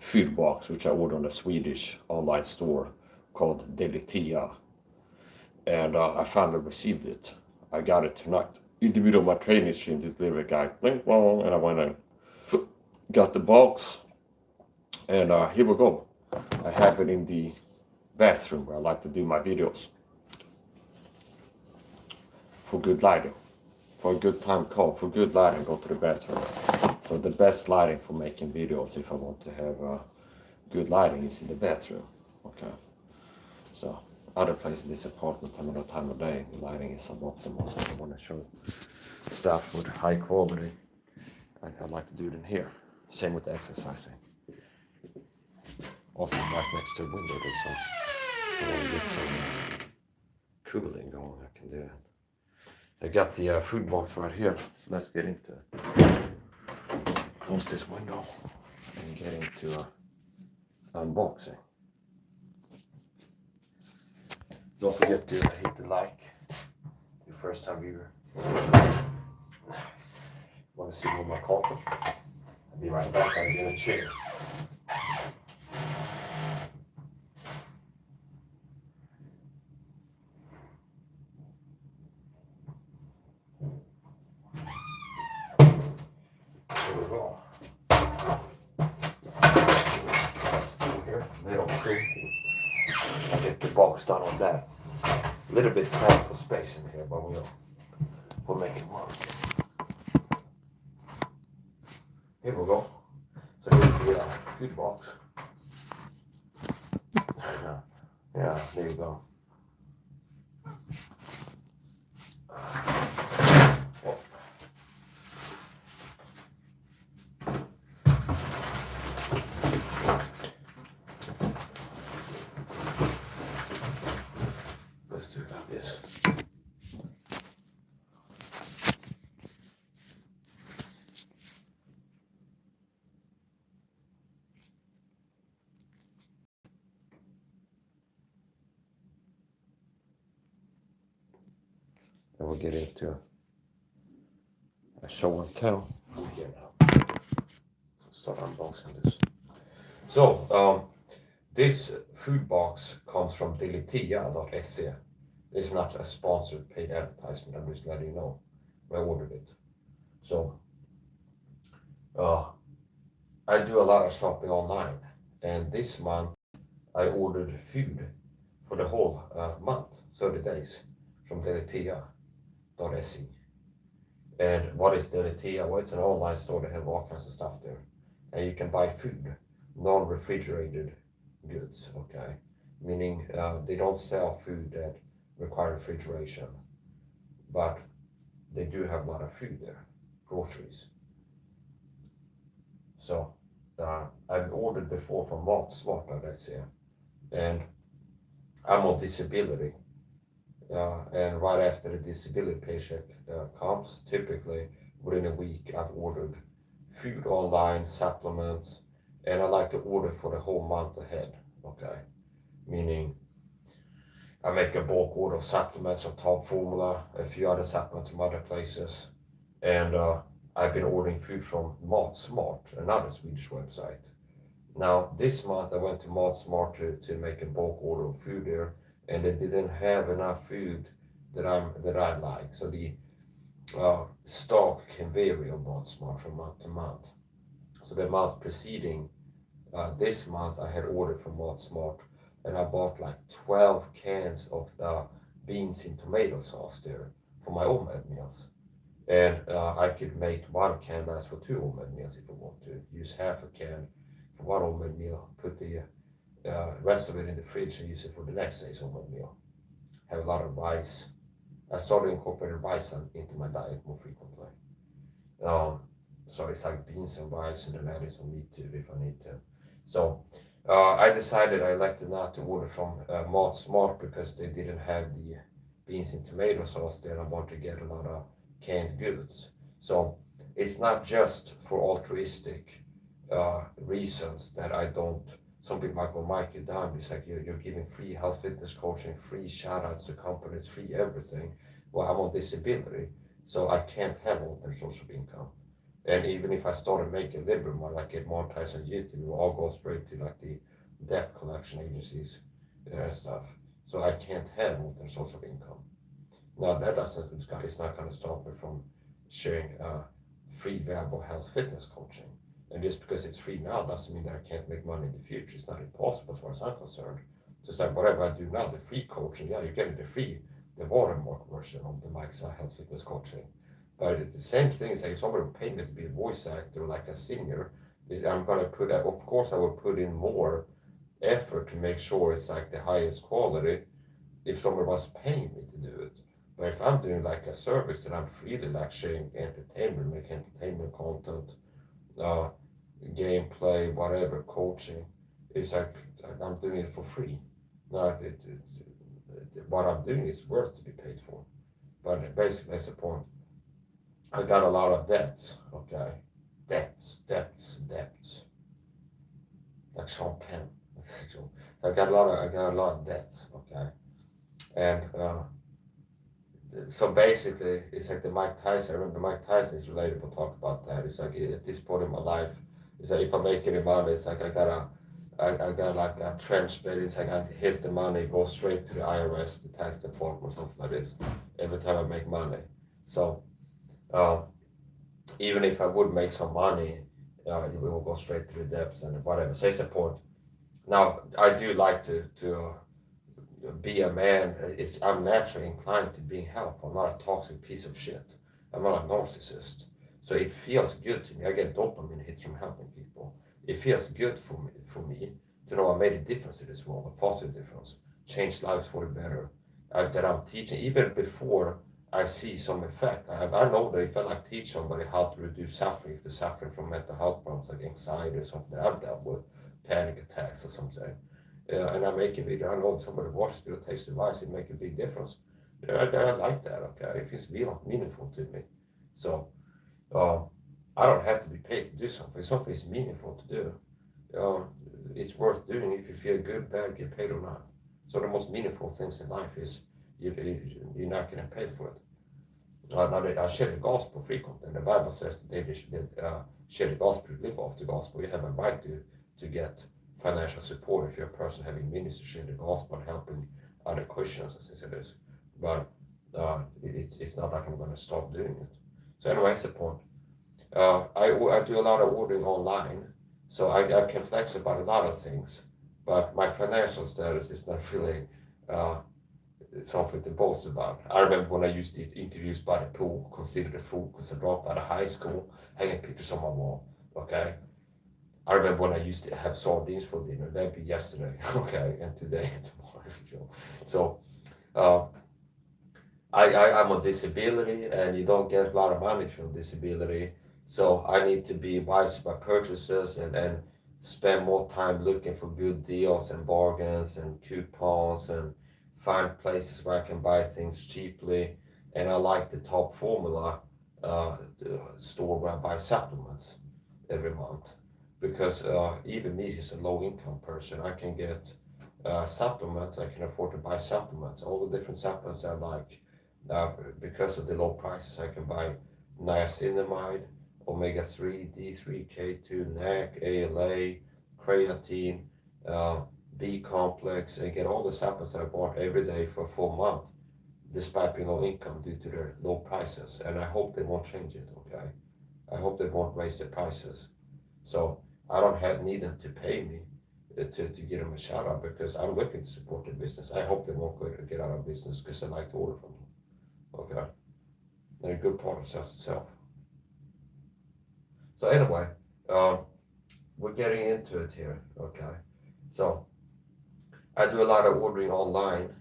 foodbox, which I ordered on a Swedish online store called Delitea. And I finally received it. I got it tonight. In the middle of my training stream, the delivery guy, bling, bling, and I went and got the box. And here we go. I have it in the bathroom where I like to do my videos. For good lighting. For a good time call, for good lighting, go to the bathroom. So the best lighting for making videos, if I want to have good lighting, is in the bathroom. Okay. So other places in this apartment, another time of day, the lighting is suboptimal. So I want to show stuff with high quality. I like to do it in here. Same with the exercising. Also right next to the window, there's some, I want to get some cooling going, I can do it. I got the food box right here, so let's get into it. Close this window and get into unboxing. Don't forget to hit the like, your first time viewer. Want to see more of my content? I'll be right back, I'll be in a chair. Here we go. Here, middle screen. I'll get the box done on that. A little bit tight for space in here, but we'll make it work. Here we go. So here's the food box. Yeah, there you go. Let's do it like this. And we'll get into a show and tell here now. So start unboxing this. So this food box comes from Delitea.se. It's not a sponsored paid advertisement, I'm just letting you know. I ordered it. So I do a lot of shopping online, and this month I ordered food for the whole month, 30 days, from Delitea.se. And what is Delitea? Well, it's an online store that have all kinds of stuff there. And you can buy food, non-refrigerated goods, okay? Meaning they don't sell food that require refrigeration, but they do have a lot of food there, groceries. So I've ordered before from Matsmart.se, and I'm on disability. And right after the disability paycheck comes, typically within a week, I've ordered food online, supplements, and I like to order for the whole month ahead, okay? Meaning I make a bulk order of supplements of Top Formula, a few other supplements from other places, and I've been ordering food from Matsmart, another Swedish website. Now, this month I went to Matsmart to make a bulk order of food there, and they didn't have enough food that I like. So the stock can vary on Matsmart from month to month. So the month preceding this month, I had ordered from Matsmart, and I bought like 12 cans of beans in tomato sauce there for my OMAD meals. And I could make one can last for 2 OMAD meals if I want to. Use half a can for one OMAD meal, put the rest of it in the fridge and use it for the next day's OMAD meal. Have a lot of rice. I started incorporating rice into my diet more frequently. So it's like beans and rice, and then adding some meat too if I need to. So I decided I elected not to order from Matsmart because they didn't have the beans and tomato sauce there. I want to get a lot of canned goods. So it's not just for altruistic reasons that I don't. Some people might go, Mike, you're done. It's like you're giving free health fitness coaching, free shout outs to companies, free everything. Well, I'm on disability, so I can't have alternate source of income. And even if I started making a little bit more, like get monetized on YouTube, it will all go straight to like the debt collection agencies and stuff. So I can't have multiple source of income. Now that doesn't, it's not going to stop me from sharing free valuable health fitness coaching. And just because it's free now doesn't mean that I can't make money in the future. It's not impossible as far as I'm concerned. Just like whatever I do now, the free coaching, yeah, you're getting the watermark version of the Mike's Health Fitness coaching. But it's the same thing as like if somebody would pay me to be a voice actor, like a singer, I'm going to put, of course, I would put in more effort to make sure it's like the highest quality if somebody was paying me to do it. But if I'm doing like a service that I'm freely like sharing entertainment, make entertainment content, uh, gameplay, whatever, coaching, it's like I'm doing it for free. Not what I'm doing is worth to be paid for. But basically, that's the point. I got a lot of debts, okay? Debts. Like Sean Penn. So I got a lot of debts, okay? And so basically, it's like the Mike Tyson. I remember Mike Tyson is relatable talk about that. It's like at this point in my life, it's like if I make any money, it's like I got like a trench bed. It's like here's the money, go straight to the IRS, the tax department, or something like this. Every time I make money, so even if I would make some money, it will go straight to the debts and whatever. So it's the point. Now I do like to be a man. I'm naturally inclined to being helpful. I'm not a toxic piece of shit. I'm not a narcissist. So it feels good to me. I get dopamine hits from helping people. It feels good for me to know I made a difference in this world, a positive difference, changed lives for the better. That I'm teaching even before I see some effect. I know that if I like teach somebody how to reduce suffering, if they're suffering from mental health problems like anxiety or something that I've dealt with, panic attacks or something, and I make a video. I know if somebody watches it or takes the advice, it make a big difference. I like that. Okay, if it's meaningful to me, so I don't have to be paid to do something. Something is meaningful to do. It's worth doing if you feel good, bad, get paid or not. So the most meaningful things in life is you're not getting paid for it. I share the gospel frequently, and the Bible says that they share the gospel, live off the gospel. You have a right to get financial support if you're a person having ministry, share the gospel and helping other Christians as it is. But it's not like I'm going to stop doing it. So anyway, that's the point. I do a lot of ordering online, so I can flex about a lot of things. But my financial status is not really something to boast about. I remember when I used to interviews by the pool, considered a fool because I dropped out of high school, hanging pictures on my wall. Okay. I remember when I used to have sardines for dinner. That'd be yesterday, okay, and today, tomorrow is a joke. So, I'm on disability, and you don't get a lot of money from disability. So I need to be wise about purchases and spend more time looking for good deals and bargains and coupons and find places where I can buy things cheaply. And I like the Top Formula store where I buy supplements every month. Because even me as a low income person, I can get supplements. I can afford to buy supplements, all the different supplements I like. Because of the low prices, I can buy niacinamide, omega-3, D3, K2, NAC, ALA, creatine, B complex, and get all the supplements that I bought every day for a full month, despite being low income due to their low prices. And I hope they won't change it, okay? I hope they won't raise the prices. So I don't need them to pay me to give them a shout out because I'm looking to support their business. I hope they won't get out of business because I like to order from them. Okay. They're a good part of sales itself. So anyway, we're getting into it here. Okay. So I do a lot of ordering online,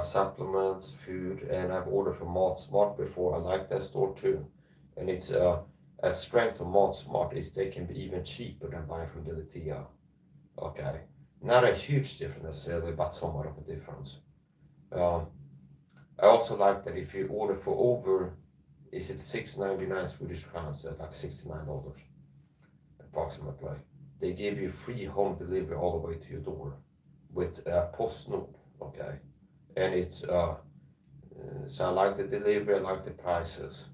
supplements, food, and I've ordered from Malt Smart before. I like that store too. And it's a strength of Malt Smart is they can be even cheaper than buying from Delitea. Okay, not a huge difference necessarily, but somewhat of a difference. I also like that if you order for over, is it 6.99 Swedish crowns, like $69 approximately, they give you free home delivery all the way to your door with PostNord. Okay, and it's so I like the delivery, I like the prices.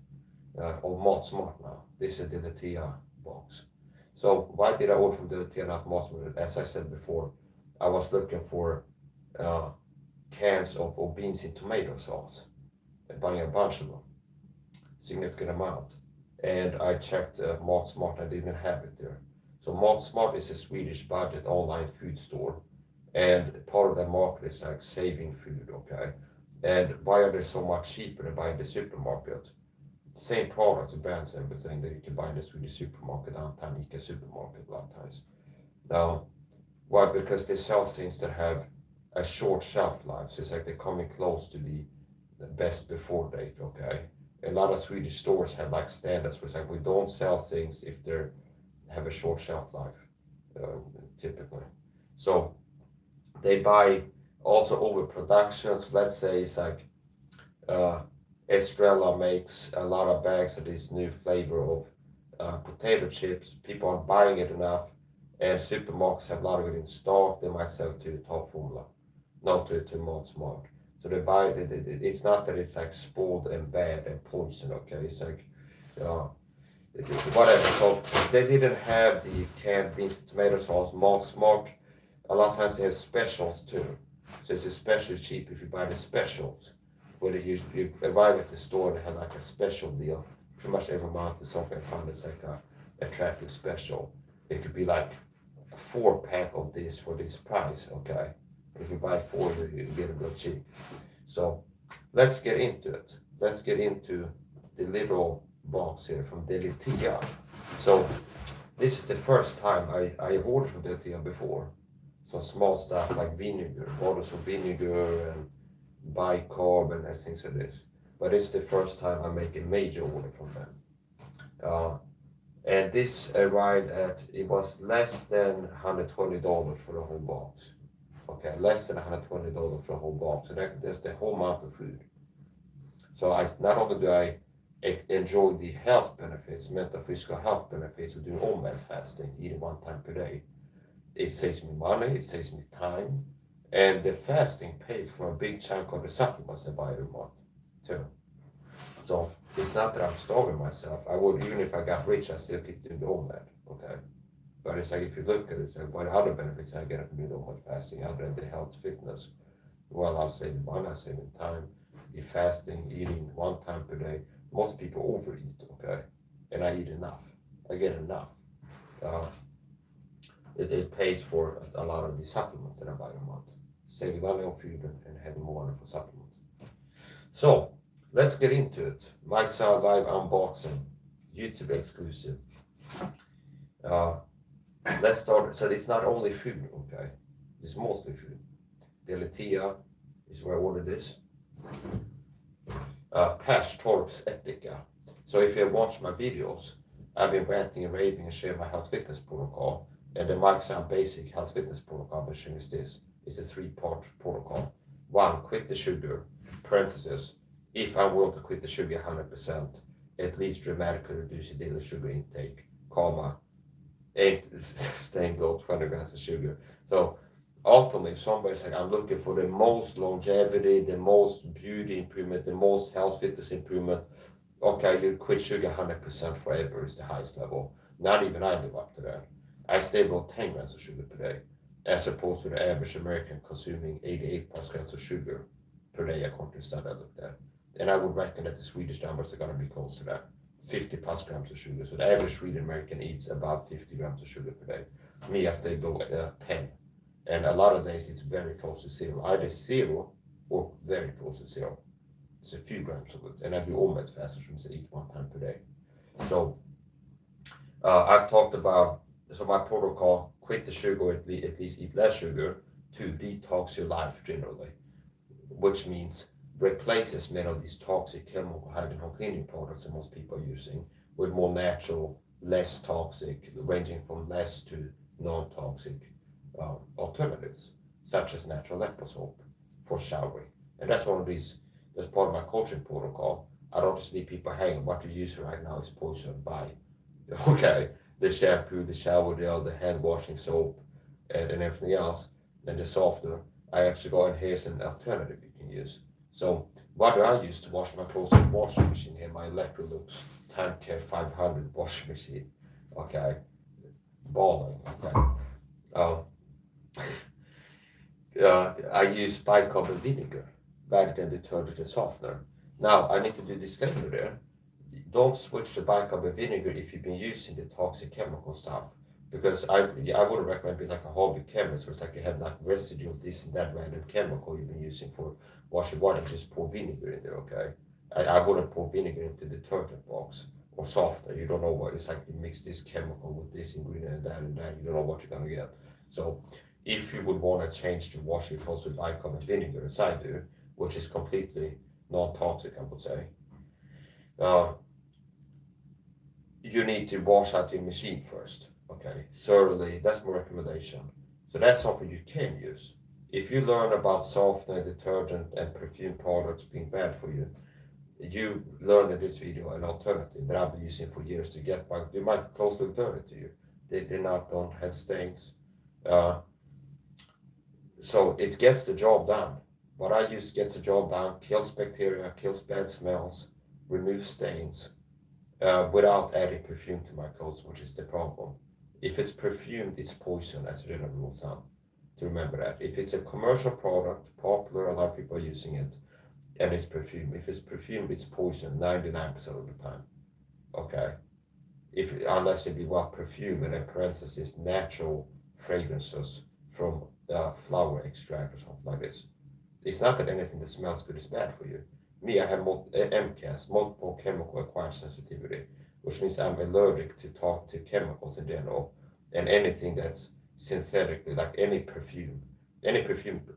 or Mod Smart now. This is a Delitea box. So why did I order from Delitea, not Mod Smart? As I said before, I was looking for cans of beans in tomato sauce and buying a bunch of them, significant amount. And I checked Mod Smart and didn't have it there. So Mod Smart is a Swedish budget online food store, and part of their market is like saving food, okay? And why are they so much cheaper than buying the supermarket? Same products, brands, everything that you can buy in the Swedish supermarket, downtown ICA supermarket a lot of times. Now, why? Because they sell things that have a short shelf life. So it's like they're coming close to the best before date, okay? A lot of Swedish stores have like standards where it's like we don't sell things if they have a short shelf life, typically. So they buy also overproductions. Let's say it's like Estrella makes a lot of bags of this new flavor of potato chips. People aren't buying it enough, and supermarkets have a lot of it in stock. They might sell it to Top Formula, not to Mod Smart. So they buy it. It's not that it's like spoiled and bad and poison. Okay, it's like whatever. So they didn't have the canned beans and tomato sauce. Mod Smart, a lot of times they have specials too. So it's especially cheap if you buy the specials. Where you arrive at the store and they have like a special deal. Pretty much every month there's something I found that's like a attractive special. It could be like a 4-pack of this for this price, okay? If you buy 4, you get a good cheap. So let's get into it. Let's get into the little box here from Delitea. So this is the first time I have ordered from Delitea before. Some small stuff like vinegar, bottles of vinegar and bicarb and things like this. But it's the first time I make a major order from them. And this arrived at, it was less than $120 for the whole box. Okay, less than $120 for the whole box. So that's the whole amount of food. So not only do I enjoy the health benefits, mental physical health benefits of doing OMAD fasting, eating 1 time per day, it saves me money, it saves me time, and the fasting pays for a big chunk of the supplements I buy every month, too. So it's not that I'm starving myself. I would, even if I got rich, I still keep doing all that, okay? But it's like if you look at it, it's like what other benefits I get from doing all that fasting other than the health, fitness? Well, I'm saving money, I'm saving time. The fasting, eating 1 time per day. Most people overeat, okay? And I eat enough. I get enough. It pays for a lot of the supplements that I buy a month. Saving money on food and having more money for supplements. So let's get into it. Mike's Out Live unboxing, YouTube exclusive. Let's start. So it's not only food, okay? It's mostly food. Delitea is where I ordered this. Perstorps Etika. So if you have watched my videos, I've been ranting and raving and sharing my health fitness protocol. And the Mike's Out Basic Health Fitness protocol I'm sharing is this. It's a 3-part protocol. 1, quit the sugar, parenthesis, if I'm willing to quit the sugar 100%, at least dramatically reduce your daily sugar intake, comma, ain't staying below 20 grams of sugar. So ultimately, if somebody's like, I'm looking for the most longevity, the most beauty improvement, the most health fitness improvement, okay, you quit sugar 100% forever is the highest level. Not even I live up to that. I stay below 10 grams of sugar per day, as opposed to the average American consuming 88 plus grams of sugar per day according to the study I looked at. And I would reckon that the Swedish numbers are going to be close to that, 50 plus grams of sugar. So the average Swedish American eats about 50 grams of sugar per day. Me, I stay below 10. And a lot of days it's very close to 0, either 0 or very close to 0. It's a few grams of it. And I do OMAD fasting, which means I eat 1 time per day. So I've talked about, so my protocol, quit the sugar, at least eat less sugar to detox your life generally, which means replace as many of these toxic chemical hygiene home cleaning products that most people are using with more natural, less toxic, ranging from less to non-toxic alternatives, such as natural leopard soap for showering. And that's one of these, that's part of my coaching protocol. I don't just leave people hanging. What you're using right now is poisoned by, okay, the shampoo, the shower gel, the hand washing soap, and everything else, and the softener. I actually go in here's an alternative you can use. So what do I use to wash my clothes in the washing machine here? My Electrolux Tanker 500 washing machine. Okay, balling. Okay. Um, I use bicarbonate vinegar rather than detergent and softener. Now, I need to do disclaimer there. Don't switch to bicarbonate vinegar if you've been using the toxic chemical stuff. Because I wouldn't recommend being like a hobby chemist where it's like you have like residual this and that random chemical you've been using for washing water and just pour vinegar in there, okay? I wouldn't pour vinegar into the detergent box or softener. You don't know what it's like. You mix this chemical with this ingredient and that. You don't know what you're gonna get. So if you would want to change to wash your clothes with bicarbonate vinegar, as I do, which is completely non-toxic, I would say, uh, you need to wash out your machine first, okay, thoroughly. That's my recommendation. So that's something you can use. If you learn about softener, detergent, and perfume products being bad for you, you learn in this video an alternative that I've been using for years to get by. You might clothes look dirty to you. Don't have stains. So it gets the job done. What I use gets the job done, kills bacteria, kills bad smells, removes stains, without adding perfume to my clothes, which is the problem. If it's perfumed, it's poison, as a general rule of thumb. To remember that. If it's a commercial product, popular, a lot of people are using it, and it's perfumed. If it's perfumed, it's poison 99% of the time. Okay? Unless it be well perfumed, and in parentheses, natural fragrances from flower extract or something like this. It's not that anything that smells good is bad for you. Me, I have MCAS, multiple chemical acquired sensitivity, which means I'm allergic to chemicals in general, and anything that's synthetically, like any perfume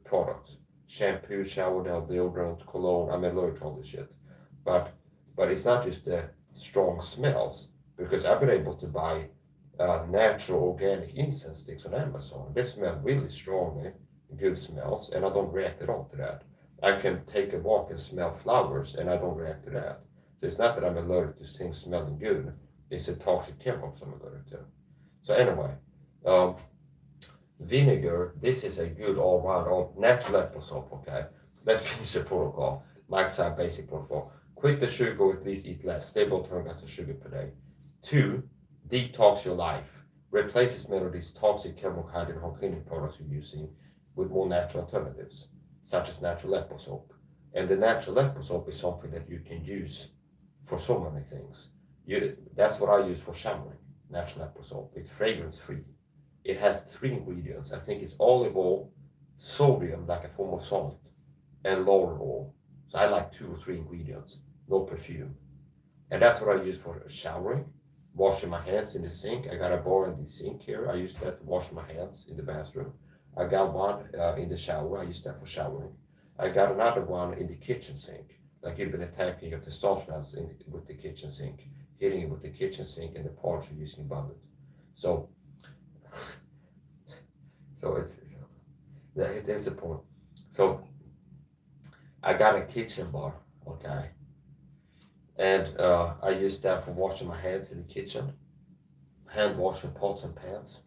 products, shampoo, shower gel, deodorant, cologne. I'm allergic to all this shit. But it's not just the strong smells, because I've been able to buy natural organic incense sticks on Amazon. They smell really strongly, good smells, and I don't react at all to that. I can take a walk and smell flowers, and I don't react to that. So it's not that I'm allergic to things smelling good. It's the toxic chemicals I'm allergic to. So anyway, vinegar. This is a good all-round natural apple soap. Okay, let's finish the protocol. Mike's basic protocol. Quit the sugar, or at least eat less. Stable 10 grams of sugar per day. 2. Detox your life. Replace as many of these toxic chemical hiding home cleaning products you're using with more natural alternatives, such as natural apple soap. And the natural apple soap is something that you can use for so many things. That's what I use for showering, natural apple soap. It's fragrance free. It has 3 ingredients. I think it's olive oil, sodium, like a form of salt, and laurel oil. So I like 2 or 3 ingredients, no perfume. And that's what I use for showering, washing my hands in the sink. I got a bar in the sink here. I use that to wash my hands in the bathroom. I got one in the shower. I use that for showering. I got another one in the kitchen sink. Like you've been attacking your testosterone with the kitchen sink, hitting it with the kitchen sink and the parts you're using above it. So there's the point. So I got a kitchen bar, okay, and I use that for washing my hands in the kitchen, hand washing pots and pans.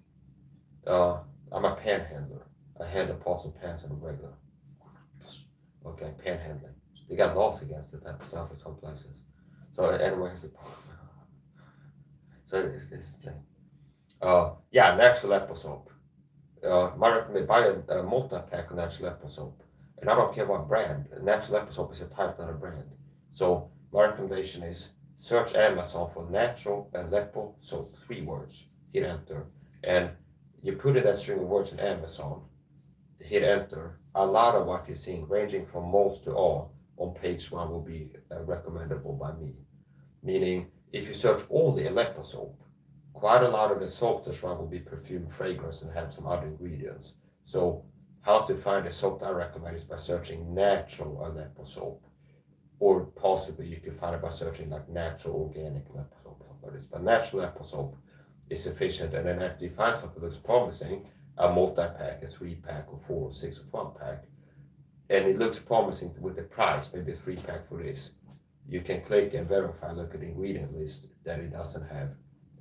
I'm a panhandler. I handle pots and pans on a regular. Okay, panhandling. They got laws against it type of stuff in some places. So anyway, so it's this thing. Yeah, natural apple soap. My recommendation, buy a multi-pack of natural apple soap. And I don't care what brand. Natural apple soap is a type, not a brand. So my recommendation is search Amazon for natural apple soap, 3 words. Hit enter. And you put in that string of words in Amazon, hit enter. A lot of what you're seeing, ranging from most to all, on page 1 will be recommendable by me. Meaning, if you search only apple soap, quite a lot of the soaps that's run will be perfume, fragrance, and have some other ingredients. So how to find a soap that I recommend is by searching natural apple soap. Or possibly you can find it by searching like natural organic apple soap, something like this. But natural apple soap is sufficient. And then after you find something that looks promising, a multi-pack, a 3-pack, or 4, or 6, or 12-pack, and it looks promising with the price, maybe a 3-pack for this, you can click and verify, look at the ingredient list, that it doesn't have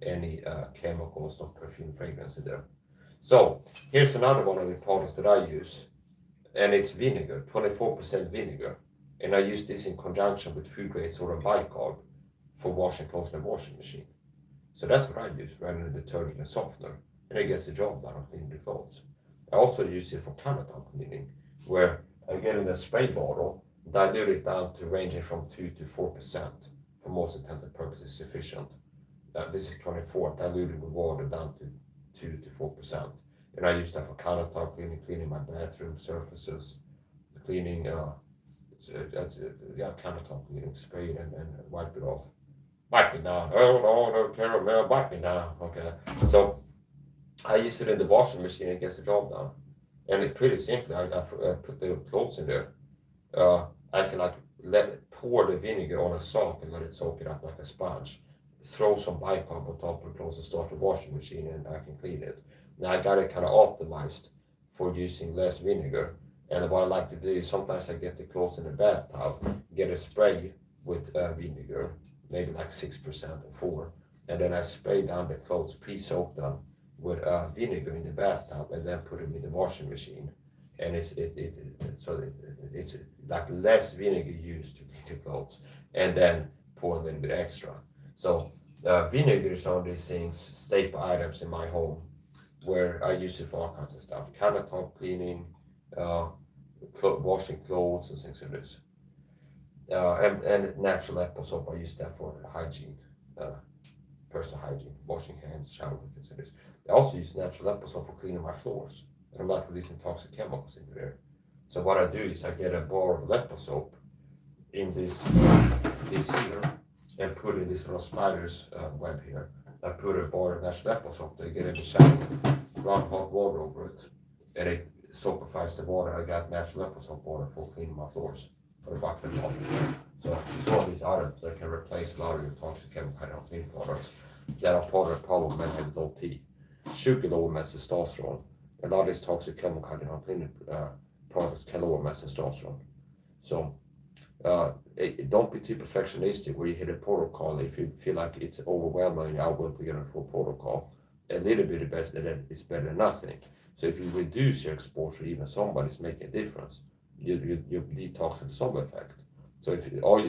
any chemicals, no perfume, fragrance in there. So here's another one of the products that I use, and it's vinegar, 24% vinegar, and I use this in conjunction with food grade sodium bicarb for washing clothes in the washing machine. So that's what I use rather than detergent and softener, and it gets the job done on cleaning the clothes. I also use it for countertop cleaning, where I get in a spray bottle, dilute it down to ranging from 2 to 4%. For most intended purposes, sufficient. This is 24, diluted with water down to 2 to 4%. And I use that for countertop cleaning, cleaning my bathroom surfaces, cleaning, countertop cleaning, spray it and wipe it off. Wipe me down. Oh no, no, caramel, wipe me down. Okay. So I use it in the washing machine and gets the job done. And it's pretty simple. I put the clothes in there. I can pour the vinegar on a sock and let it soak it up like a sponge. Throw some bicarb on top of the clothes and start the washing machine, and I can clean it. Now I got it kind of optimized for using less vinegar. And what I like to do is sometimes I get the clothes in the bathtub, get a spray with vinegar, maybe like 6% or 4, and then I spray down the clothes, pre-soak them with vinegar in the bathtub, and then put them in the washing machine. And it's like less vinegar used to clean the clothes, and then pour a little bit extra. So vinegar is one of these things, staple items in my home, where I use it for all kinds of stuff, countertop cleaning, washing clothes and things like this. And natural apple soap, I use that for hygiene, personal hygiene, washing hands, shower, things like this. I also use natural apple soap for cleaning my floors, and I'm not releasing toxic chemicals into there. So what I do is I get a bar of apple soap in this here, and put in this little spider's web here. I put a bar of natural apple soap, they get in the shower, run hot water over it, and it soapifies the water. I got natural apple soap water for cleaning my floors, or the bucket of water. So it's all these items that can replace a lot of your toxic chemical cleaning products that are part of the problem when have low T. Sugar lower my testosterone. A lot of these toxic chemical cleaning products can lower my testosterone. So don't be too perfectionistic where you hit a protocol if you feel like it's overwhelming and you're to get a full protocol. A little bit is better than nothing. So if you reduce your exposure, even somebody's making a difference. You're detoxing some effect. So if all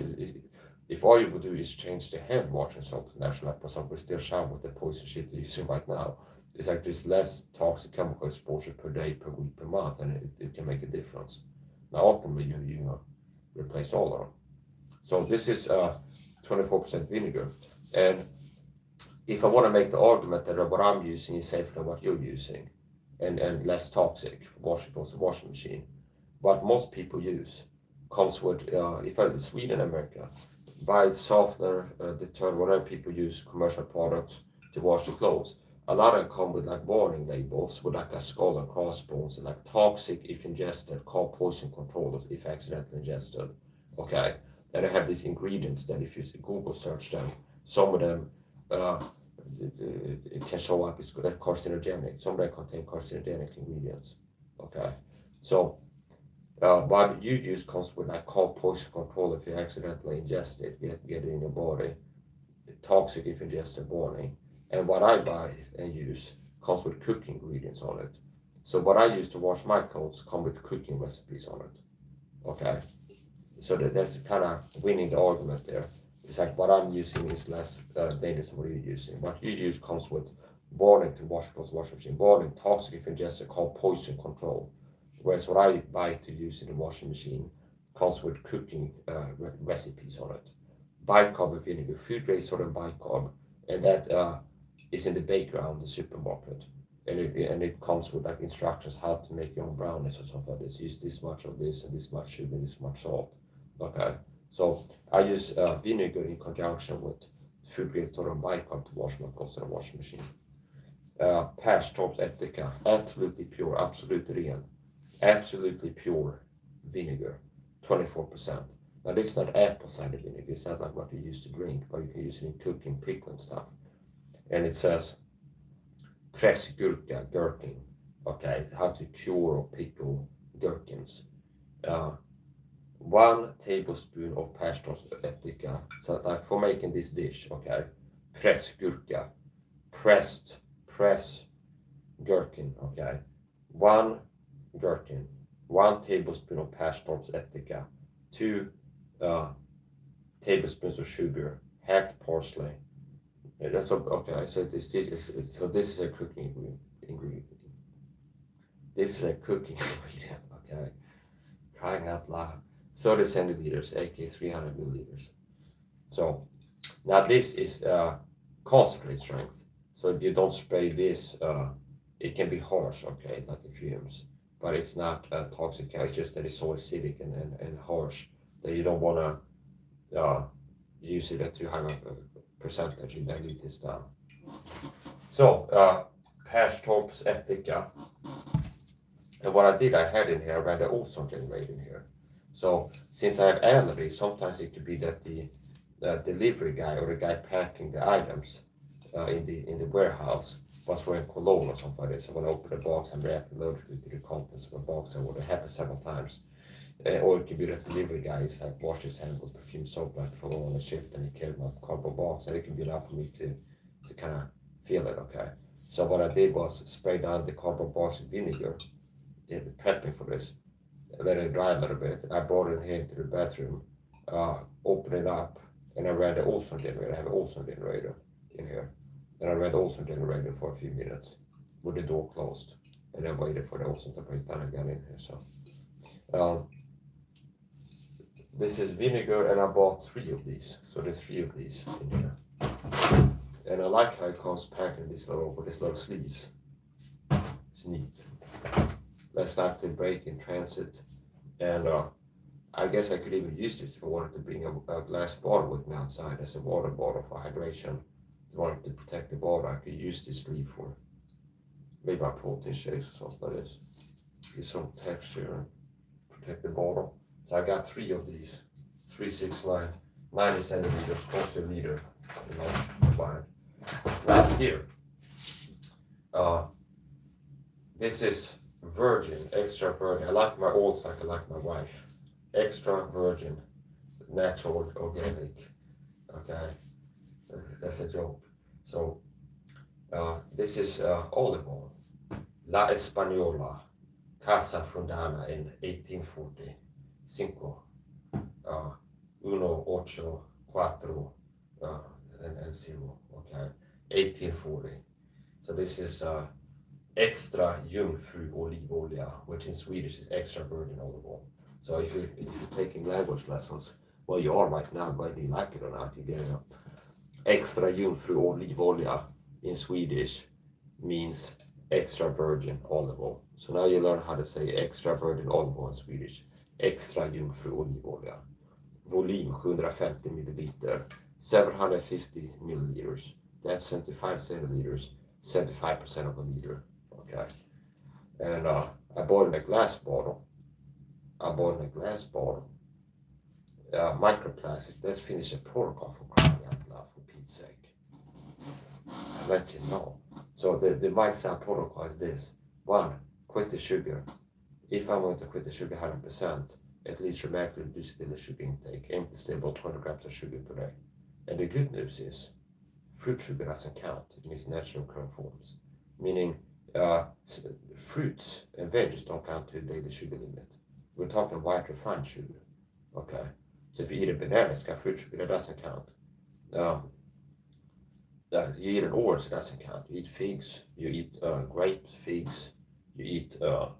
you would do is change the hand washing soap to natural apple soap, we still shower with the poison shit you're using right now. It's like there's less toxic chemical exposure per day, per week, per month, and it can make a difference. Now ultimately you replace all of them. So this is 24% vinegar. And if I want to make the argument that what I'm using is safer than what you're using, and less toxic for washing clothes in the washing machine, what most people use comes with, if I Sweden, America, buy softener, detergent, whatever people use, commercial products to wash the clothes. A lot of them come with like warning labels with like a skull and crossbones and like toxic if ingested, call poison control if accidentally ingested. Okay, and I have these ingredients that if you Google search them, some of them it can show up as carcinogenic. Some of them contain carcinogenic ingredients. Okay, so what you use comes with like call poison control if you accidentally ingest it, get it in your body. Toxic if ingested, warning. And what I buy and use comes with cooking ingredients on it. So what I use to wash my clothes come with cooking recipes on it. Okay, so that's kind of winning the argument there. It's like what I'm using is less dangerous than what you're using. What you use comes with warning to wash clothes, washing machine, warning toxic if ingested, called poison control. Whereas what I buy to use in the washing machine comes with cooking recipes on it. Bicarb with vinegar, food grade sodium bicarb, and that is in the background, the supermarket, and it comes with like instructions how to make your own brownies or something like this. Use this much of this and this much sugar and this much salt. Okay, so I use vinegar in conjunction with food grade sodium bicarb to wash my clothes in the washing machine. Perstorps Etika, absolutely pure, absolutely pure vinegar, 24%. Now this is not apple cider vinegar, it's not like what you used to drink, but you can use it in cooking, pickling stuff. And it says pressgurka, gherkin. Okay, how to cure or pickle gherkins. 1 tablespoon of Perstorps Etika. So like for making this dish, okay, pressgurka, press gherkin, okay, 1 gherkin, 1 tablespoon of Perstorps Etika, 2 tablespoons of sugar, hacked parsley. Yeah, that's okay. So this is a cooking ingredient. This is a cooking ingredient. Okay, crying out loud. 30 centiliters, aka 300 milliliters. So now this is concentrate strength. So you don't spray this. It can be harsh, okay, like the fumes, but it's not toxic. It's just that it's so acidic and harsh that you don't want to use it at too high a percentage. You dilute this down. So Perstorp's Etika. And what I did, I had in here, I ran the ozone generator in here. So since I have allergies, sometimes it could be that the delivery guy or the guy packing the items in the warehouse was wearing cologne or something like this. So when I opened the box and reacted allergically to the contents of the box, that would have happened several times. Or it could be that the delivery guy is like washed his hands with perfume soap like for on a shift and he carried my cardboard box, and it can be enough for me to kind of feel it, okay. So what I did was spray down the cardboard box with vinegar, prepping for this, let it dry a little bit. I brought it here into the bathroom, opened it up, and I ran the ozone generator. I have an ozone generator in here. And I ran the ozone generator for a few minutes with the door closed, and then waited for the ozone to break down again in here. So this is vinegar, and I bought 3 of these. So there's 3 of these in here. And I like how it comes packed in this little, with these little sleeves. It's neat. Less likely to break in transit. And I guess I could even use this if I wanted to bring a glass bottle with me outside as a water bottle for hydration. If I wanted to protect the bottle, I could use this sleeve for maybe my protein shakes or something like this. Give some texture and protect the bottle. So I got 3 of these, 3, 6, 9, 90 centimeters, close to a liter, combined. Now here, this is virgin, extra virgin. I like my old stock, I like my wife. Extra virgin, natural, organic. Okay, that's a joke. So this is olive oil, La Española, Casa Fundada in 1840. 5, and 0, okay, 1840. So this is extra jungfru olivolja, which in Swedish is extra virgin olive oil. So if you're taking language lessons, well, you are right now, whether you like it or not, you're getting extra jungfru olivolja in Swedish means extra virgin olive oil. So now you learn how to say extra virgin olive oil in Swedish. Extra jungfru olivolja. Volym 750 milliliter. 750 milliliters. That's 75 centiliters. 75% of a liter. Okay. And I bought in a glass bottle. Microplastic. Let's finish a protocol for crying out loud, for Pete's sake. I'll let you know. So the MySal protocol is this. 1. Quit the sugar. If I'm going to quit the sugar 100%, at least dramatically reduce the daily sugar intake. Aim to stay about 20 grams of sugar per day. And the good news is, fruit sugar doesn't count in its natural current forms. Meaning, fruits and veggies don't count to the daily sugar limit. We're talking white refined sugar. Okay? So if you eat a banana, it's got fruit sugar, that doesn't count. You eat an orange, it doesn't count. You eat figs, you eat grapes, figs, you eat a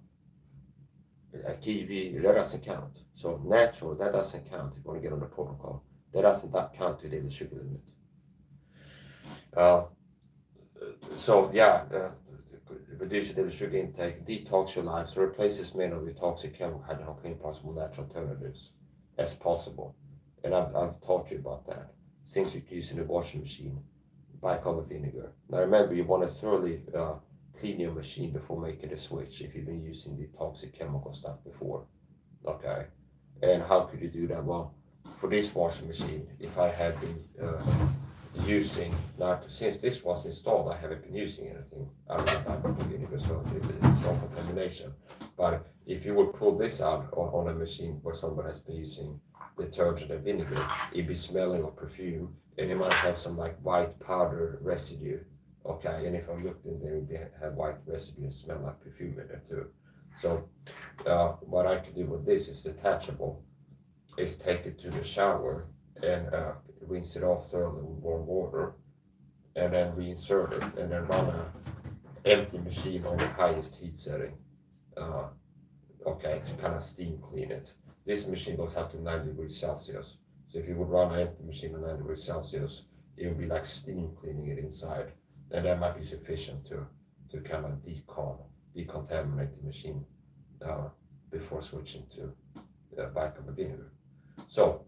kiwi, that doesn't count. So natural, that doesn't count if you want to get on the protocol. That doesn't count to the daily sugar limit. Reduce your daily sugar intake, detox your life, so replace as many of your toxic chemical hydrogen clean possible natural alternatives as possible. And I've taught you about that. Things you can use in the washing machine, bicarbonate vinegar. Now remember, you want to thoroughly clean your machine before making the switch if you've been using the toxic chemical stuff before. Okay, and how could you do that? Well, for this washing machine, if I had been using, now since this was installed, I haven't been using anything other than bicarbonate vinegar, so it's no contamination. But if you would pull this out on a machine where somebody has been using detergent and vinegar, it'd be smelling of perfume, and it might have some like white powder residue. Okay, and if I looked in there, it would have white residue and smell like perfume in there too. So what I could do with this is detachable, is take it to the shower and rinse it off thoroughly with warm water, and then reinsert it, and then run a empty machine on the highest heat setting. Uh, okay, to kind of steam clean it. This machine goes up to 90 degrees Celsius. So if you would run an empty machine at 90 degrees Celsius, it would be like steam cleaning it inside, and that might be sufficient to kind of decontaminate the machine before switching to bicarbonate vinegar. So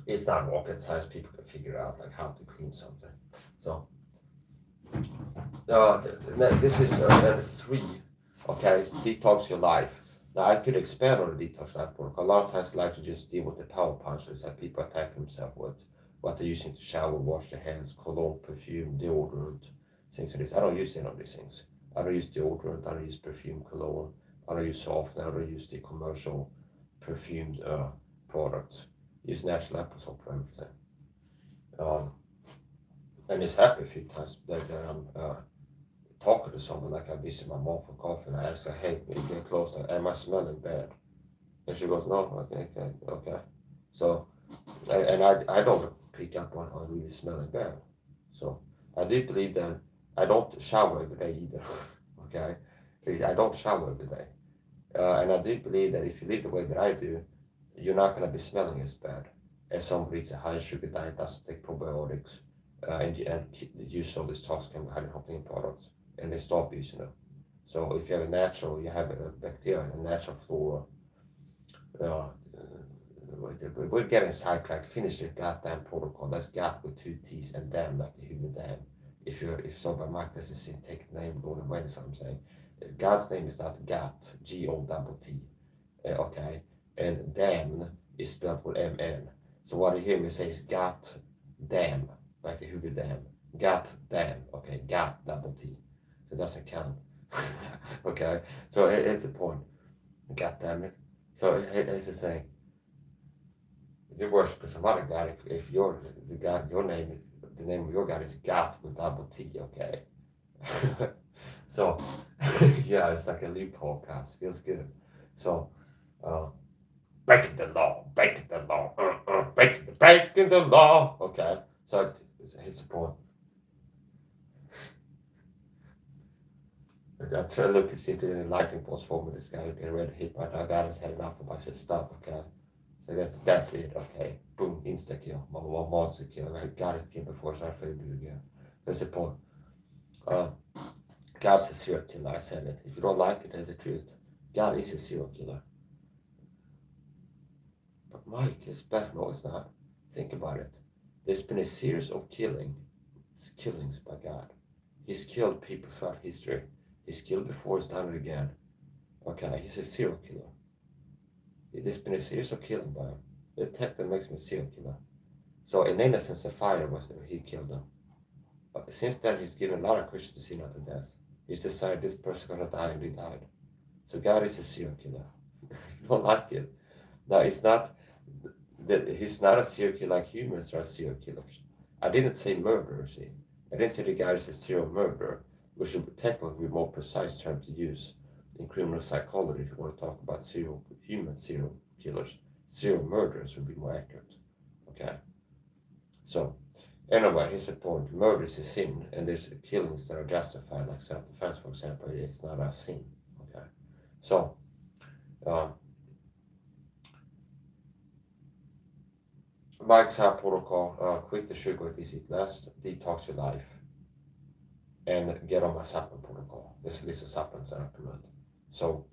it's not rocket science. People can figure out like how to clean something. So this is level 3. Okay, detox your life. Now I could expand on the detox life protocol. A lot of times I like to just deal with the power punches that people attack themselves with, what they're using to shower, wash their hands, cologne, perfume, deodorant, things like this. I don't use any of these things. I don't use deodorant, I don't use perfume, cologne, I don't use softener, I don't use the commercial perfumed products. I use natural apple soap for everything. And it's happened a few times that I'm talking to someone, like I visit my mom for coffee, and I ask her, hey, when you get close, like, am I smelling bad? And she goes, no, okay. So, and I don't pick up on really smelling bad. So, I do believe that I don't shower every day either, okay? I don't shower every day. And I do believe that if you live the way that I do, you're not going to be smelling as bad as somebody who eats a high sugar diet, doesn't take probiotics, and use all these toxic and highly harmful products, and they stop using them. So if you have you have a bacteria, a natural flora. We're getting sidetracked. Finish the goddamn protocol. That's gut with 2 T's and damn, like the human damn. If somebody might this is take the name going away, that's what I'm saying. God's name is not God, G-O-T-T. Okay, and damn is spelled with M-N. So what you hear me say is God damn, like the Hugo Dam. God damn, okay, God double T. So it doesn't count. Okay, so it's the point. God damn it. So it's the thing. You worship some other God if the God, your name is, the name of your God is God with double T, okay? So, yeah, it's like a loophole cast. Feels good. So, breaking the law, breaking the law. Okay, so here's the point. I try to look and see if there's any lightning bolts forming this guy getting ready to hit right now. God has had enough of a bunch of stuff, okay? So that's it, okay? Boom, insta kill, monster kill. Right? God has killed before, so I failed to do it again. That's the point. God's a serial killer, I said it. If you don't like it, that's the truth. God is a serial killer. But Mike, it's bad. No, it's not. Think about it. There's been a series of killings by God. He's killed people throughout history. He's killed before, he's done it again. Okay, he's a serial killer. There's been a series of killing by him. The tech that makes him a serial killer. So in innocence, a fire was he killed them. But since then, he's given a lot of Christians to see not to death. He's decided this person's gonna die, and he died. So God is a serial killer. You don't like it? No, it's not. He's not a serial killer like humans are serial killers. I didn't say murderer, see. I didn't say the guy is a serial murderer, which would technically be a more precise term to use in criminal psychology if you want to talk about human serial killers. Serial murderers would be more accurate. Okay? So, anyway, here's the point. Murder is a sin, and there's killings that are justified, like self-defense, for example. It's not a sin. Okay? So, Mike's protocol, quit the sugar, eat less, detox your life, and get on my supplement protocol. This list of supplements I recommend. So,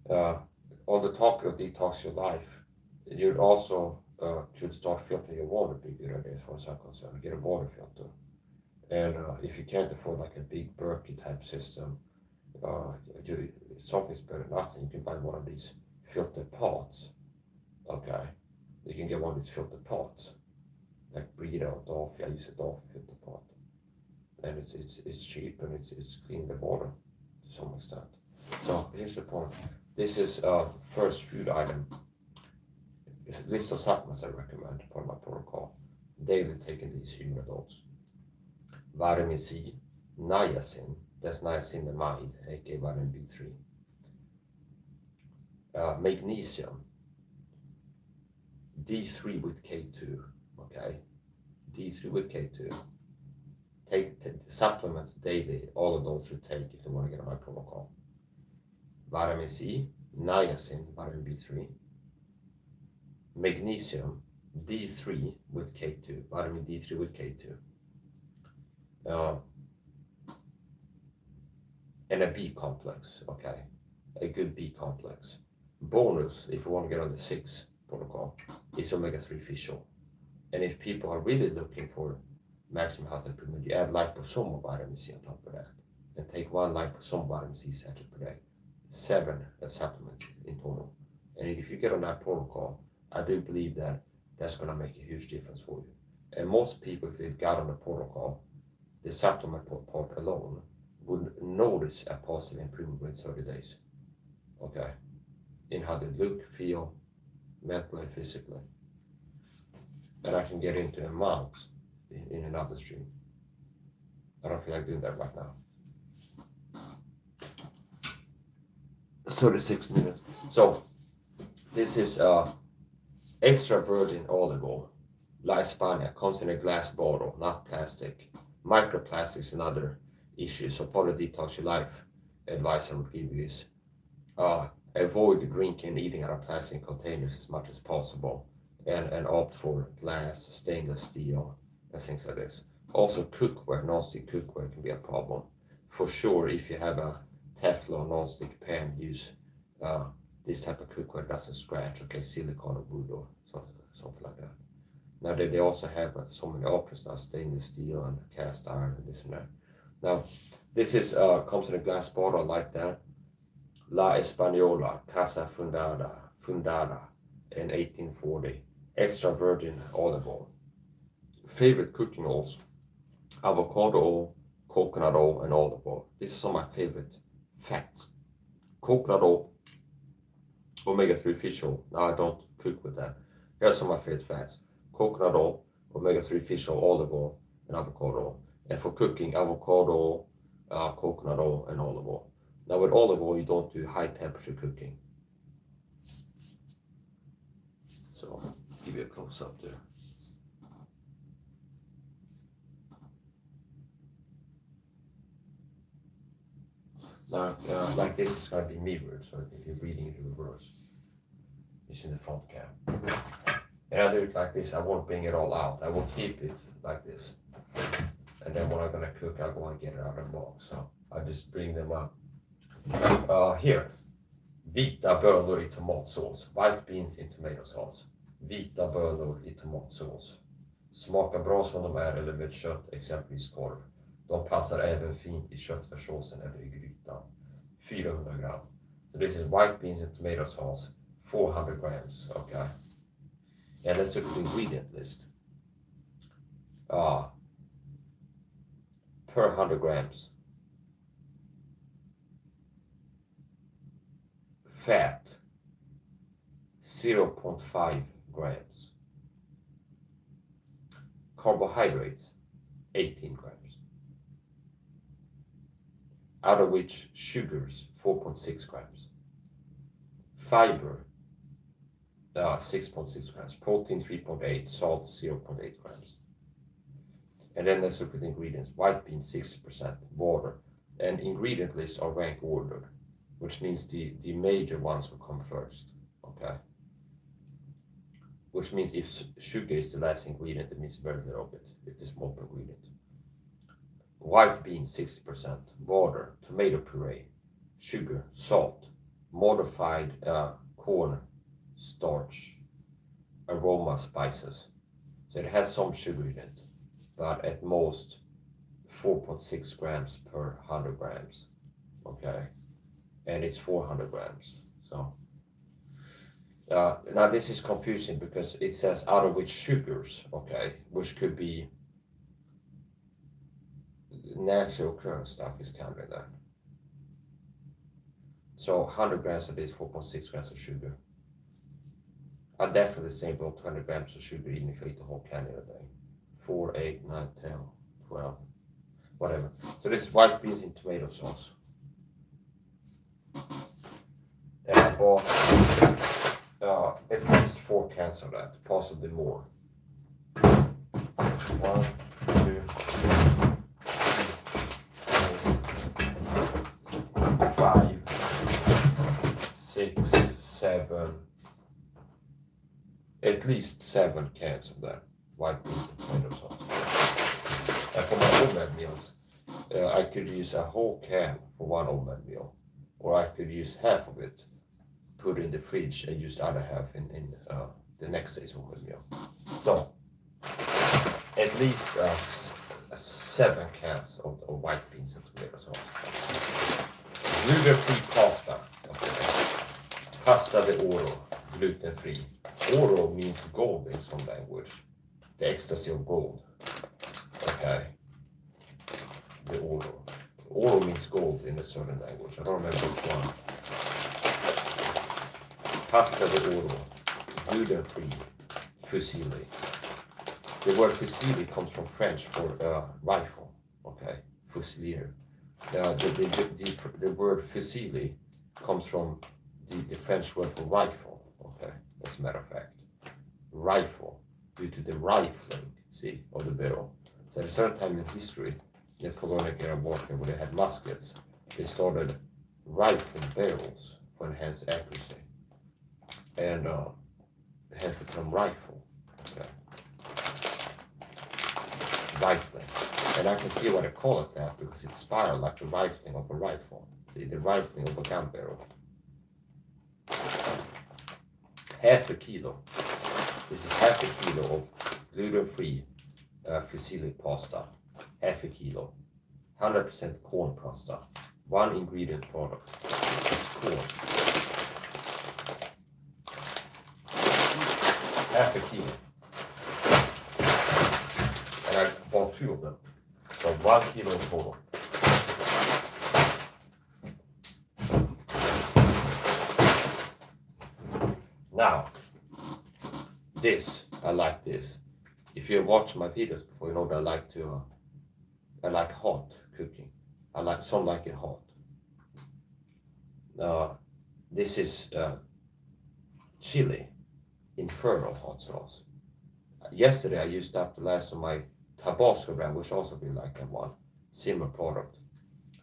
on the topic of detox your life, you also should start filtering your water. Be good idea as far as I'm concerned. Get a water filter, and if you can't afford like a big Berkey type system, something's better than nothing. You can buy one of these filter pots. Okay, you can get one of these filter pots, like Brita or Dolphy. I use a Dolphy filter pot, and it's cheap and it's clean the water to some extent. So here's the point. This is first food item. It's a list of supplements I recommend for my protocol. Daily taking these human adults. Vitamin C, niacin, that's niacinamide, aka vitamin B3. Magnesium, D3 with K2, okay? D3 with K2. Take supplements daily, all of those should take if they want to get on my protocol. Vitamin C, niacin, vitamin B3, magnesium, D3 with K2, vitamin D3 with K2, and a B complex, okay? A good B complex. Bonus, if you want to get on the 6 protocol, is omega-3 fish oil. And if people are really looking for maximum health improvement, you add liposomal vitamin C on top of that. And take 1 liposomal vitamin C sachet per day. 7 supplements in total. And if you get on that protocol, I do believe that that's going to make a huge difference for you. And most people, if they got on the protocol, the supplement part alone would notice a positive improvement within 30 days. Okay? In how they look, feel, mentally, and physically. And I can get into amounts in another stream. I don't feel like doing that right now. 36 minutes. So, this is extra virgin olive oil. La Hispania comes in a glass bottle, not plastic. Microplastics and other issues. So part of Detox Your Life advice I would give you is avoid drinking and eating out of plastic containers as much as possible, and opt for glass, stainless steel, and things like this. Also, cookware, non-stick cookware can be a problem. For sure, if you have a Teflon non-stick pan, use this type of cookware doesn't scratch, okay, silicone or wood or something like that. Now they also have so many options now, stainless steel and cast iron and this and that. Now, this is comes in a glass bottle like that. La Española, Casa Fundada, in 1840. Extra virgin olive oil. Favorite cooking oils: avocado oil, coconut oil, and olive oil. These are some of my favorite fats. Coconut oil, omega-3 fish oil. Now I don't cook with that. Here are some of my favorite fats: coconut oil, omega-3 fish oil, olive oil, and avocado oil. And for cooking, avocado oil, coconut oil, and olive oil. Now with olive oil, you don't do high temperature cooking. So I'll give you a close up there. Now, like this is going to be mirrored, so if you're reading it in reverse, it's in the front cam. And I do it like this. I won't bring it all out. I will keep it like this. And then when I'm going to cook, I'll go and get it out of the box. So I just bring them up. Here. Vita bönor i tomatsås. White beans in tomato sauce. Vita bönor i tomatsås. Smakar bra som de är eller med kött, exempelvis korv. De passar även fint i köttfärssåsen eller i grytan. 400 gram. So this is white beans in tomato sauce. 400 grams. Okay. And let's look at the ingredient list. Per 100 grams. Fat, 0.5 grams. Carbohydrates, 18 grams. Out of which sugars, 4.6 grams. Fiber, 6.6 grams. Protein, 3.8. Salt, 0.8 grams. And then let's look at the ingredients. White beans, 60%. Water. And ingredient lists are rank ordered, which means the major ones will come first, okay? Which means if sugar is the last ingredient, it means very little bit, if there's multiple ingredients. White beans, 60%. Water, tomato puree, sugar, salt, modified corn starch, aroma, spices. So it has some sugar in it, but at most 4.6 grams per 100 grams, okay? And it's 400 grams. So now this is confusing because it says out of which sugars, okay, which could be natural occurring stuff is counted there. So 100 grams of this, 4.6 grams of sugar. I definitely say about 20 grams of sugar even if I eat the whole can in a day. 4, 8, 9, 10, 12, whatever. So this is white beans in tomato sauce. And I bought at least 4 cans of that, possibly more. 1, 2, 3, 4, 5, 6, 7, at least 7 cans of that white beans and tomato sauce. And for my omelet meals, I could use a whole can for one omelet meal, or I could use half of it, put it in the fridge, and use the other half in the next day's omelet meal. So at least 7 cans of white beans and tomato sauce. Gluten-free pasta. Okay. Pasta de oro, gluten-free. Oro means gold in some language. The ecstasy of gold. Okay. The oro. Oro means gold in a certain language. I don't remember which one. Pasta de oro, gluten-free, fusilli. The word fusilli comes from French for rifle. Okay, fusilier. The word fusilli comes from the French word for rifle. Okay, as a matter of fact, rifle due to the rifling, see, of the barrel. So at a certain time in history, the Napoleonic era warfare, where they had muskets, they started rifling barrels for enhanced accuracy, and hence the term rifle. Okay. Rifling, and I can see why they call it that, because it's spiraled like the rifling of a rifle. See, the rifling of a gun barrel. Half a kilo. This is half a kilo of gluten-free fusilli pasta. Half a kilo. 100% corn pasta. 1 ingredient product. It's corn. Half a kilo. And I bought 2 of them. So 1 kilo in total. Now, this, I like this. If you watch my videos before, you know that I like hot cooking. Some like it hot. This is chili, Inferno hot sauce. Yesterday I used up the last of my Tabasco brand, which also be like that one, similar product.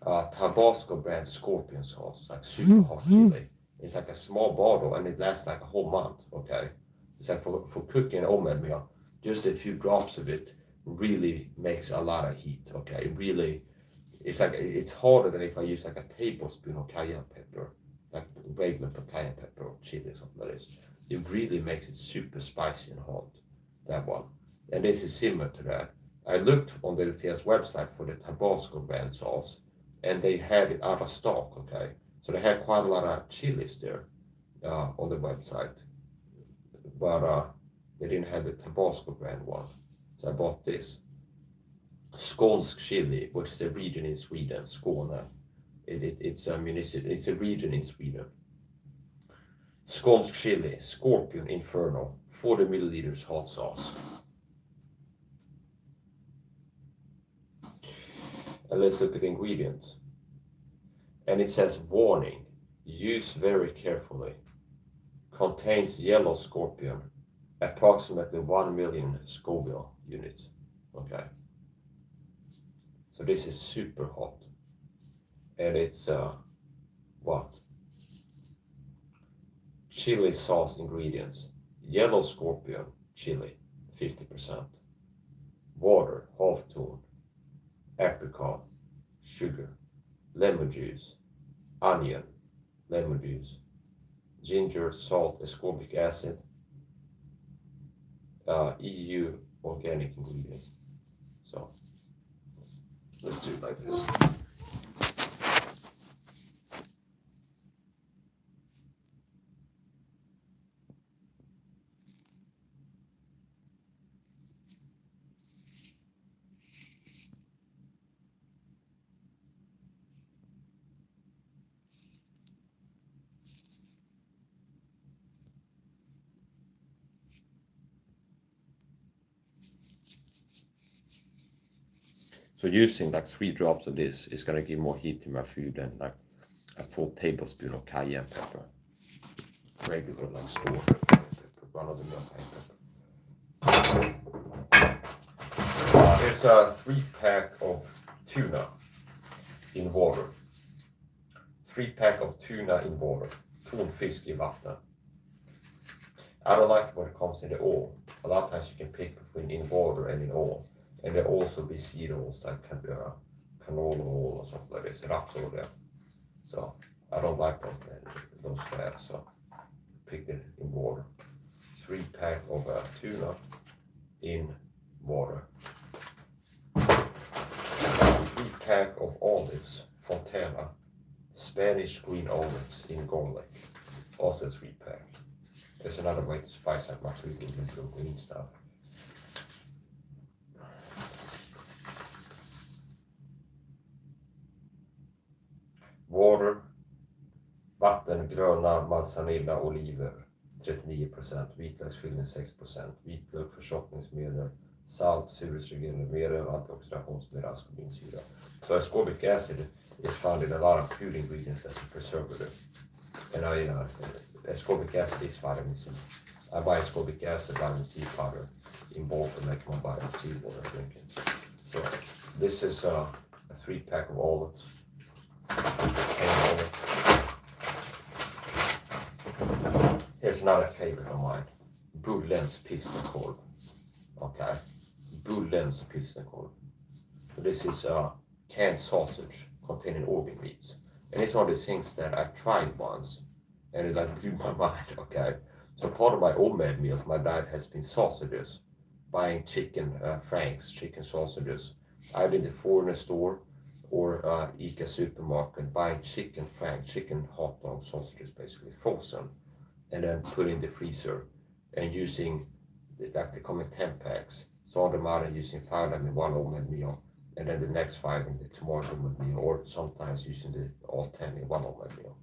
Tabasco brand scorpion sauce, like super hot chili. It's like a small bottle and it lasts like a whole month. Okay, it's like for cooking an omelet meal, just a few drops of it really makes a lot of heat. Okay, it's harder than if I use like a tablespoon of cayenne pepper, like regular cayenne pepper or chili or something like this. It really makes it super spicy and hot, that one. And this is similar to that. I looked on the Delitea's website for the Tabasco brand sauce, and they had it out of stock. Okay, so they had quite a lot of chilies there on the website, but they didn't have the Tabasco brand one. So I bought this Skånsk chili, which is a region in Sweden. Skåne. It's a region in Sweden. Skånsk chili, Scorpion Inferno, 40 milliliters hot sauce. And let's look at the ingredients. And it says, warning, use very carefully. Contains yellow scorpion, approximately 1 million Scoville units. Okay. So this is super hot. And it's what? Chili sauce ingredients. Yellow scorpion chili, 50%. Water, half tone. Apricot, sugar. Lemon juice, onion, lemon juice. Ginger, salt, ascorbic acid. EU organic ingredient. So let's do it like this. So using like 3 drops of this is gonna give more heat to my food than like a full tablespoon of cayenne pepper. Regular like store cayenne pepper. one of the meal paper. Here's a 3-pack of tuna in water. 3-pack of tuna in water. Tonfisk i vatten. I don't like it when it comes in the oil. A lot of times you can pick between in water and in oil. And there also be seed oils like canola oil or something like this. Rapsol there. So I don't like those fats. So pick it in water. 3-pack of tuna in water. 3-pack of olives, Fontana, Spanish green olives in garlic, also 3-pack. There's another way to spice up my food into green stuff. Water, vatten, gröna, manzanilla, oliver 39%, vitlöksfyllning 6%, vitlök, förtjockningsmedel, salt, surhetsreglerande medel, antioxidationsmedel, askorbinsyra. So ascorbic acid is found in a lot of food ingredients as a preservative. And ascorbic acid is vitamin C. I buy ascorbic acid, vitamin C powder in bulk to make my vitamin C water drinking. So this is a 3-pack of olives. Here's another favorite of mine. Bullens pilsnerkorv. Okay. Bullens pilsnerkorv. So this is canned sausage containing organ meats. And it's one of these things that I tried once and it like blew my mind, okay? So part of my OMAD meals, my diet has been sausages. Buying chicken franks, chicken sausages. Either in the foreigner store or ICA supermarket, buying chicken frank, chicken hot dog sausages basically, frozen. And then put in the freezer and using, like they come in 10 packs. So on the morning using 5 of them in one OMAD meal. And then the next 5 in the tomorrow's OMAD meal, or sometimes using the all 10 in one OMAD meal.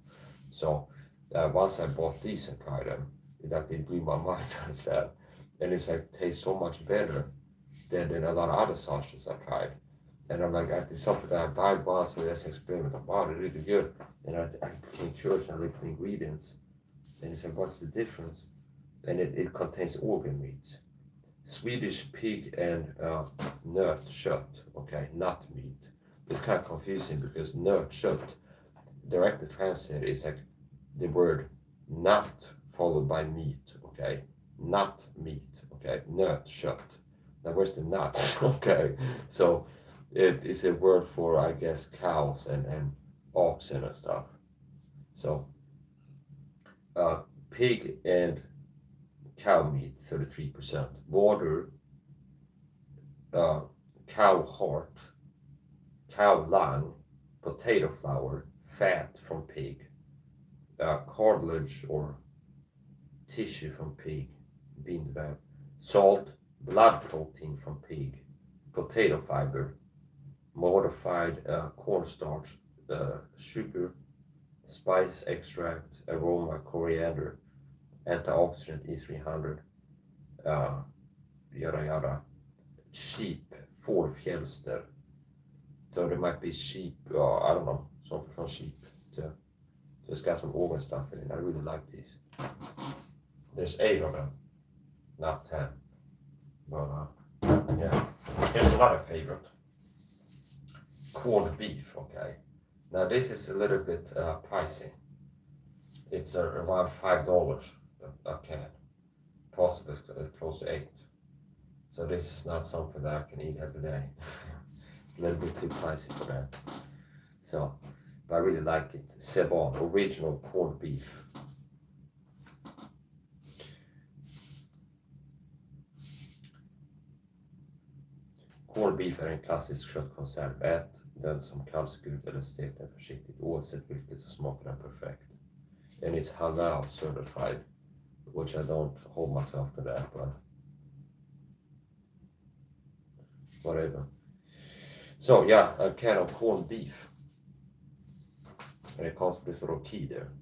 So once I bought these and tried them, they blew my mind, I said. And it's like, tastes so much better than a lot of other sausages I tried. And I'm like, I did something that I buy once, so that's an experiment. I'm wow, they're really good. And I became curious and I looked at the ingredients. And he said, what's the difference? And it contains organ meats. Swedish pig and nötkött, okay, nut meat. It's kind of confusing because nötkött, directly translated, is like the word nut followed by meat, okay? Nut meat, okay? Nötkött. Now where's the nuts? Okay, so it is a word for, I guess, cows and oxen and stuff. So pig and cow meat, 33%. Water, cow heart, cow lung, potato flour, fat from pig, cartilage or tissue from pig, bindväv, salt, blood protein from pig, potato fiber, modified cornstarch, sugar, spice extract, aroma, coriander, antioxidant E300, yada yada, sheep, fårfjälster. So there might be sheep, I don't know, something from sheep. So it's got some organ stuff in it. I really like these. There's 8 of them, not 10. But yeah, here's another favorite. Corned beef, okay. Now this is a little bit pricey. It's around $5 a can. Possibly it's close to 8. So this is not something that I can eat every day. It's a little bit too pricey for that. So, but I really like it. Sevon, original corned beef. Corned beef är en klassisk köttkonserv. Ät den som kallskuret eller stekt den försiktigt. Oavsett vilket så smakar den perfekt. And it's halal certified, which I don't hold myself to that, but whatever. So yeah, a can of corned beef. And it comes with this little key there.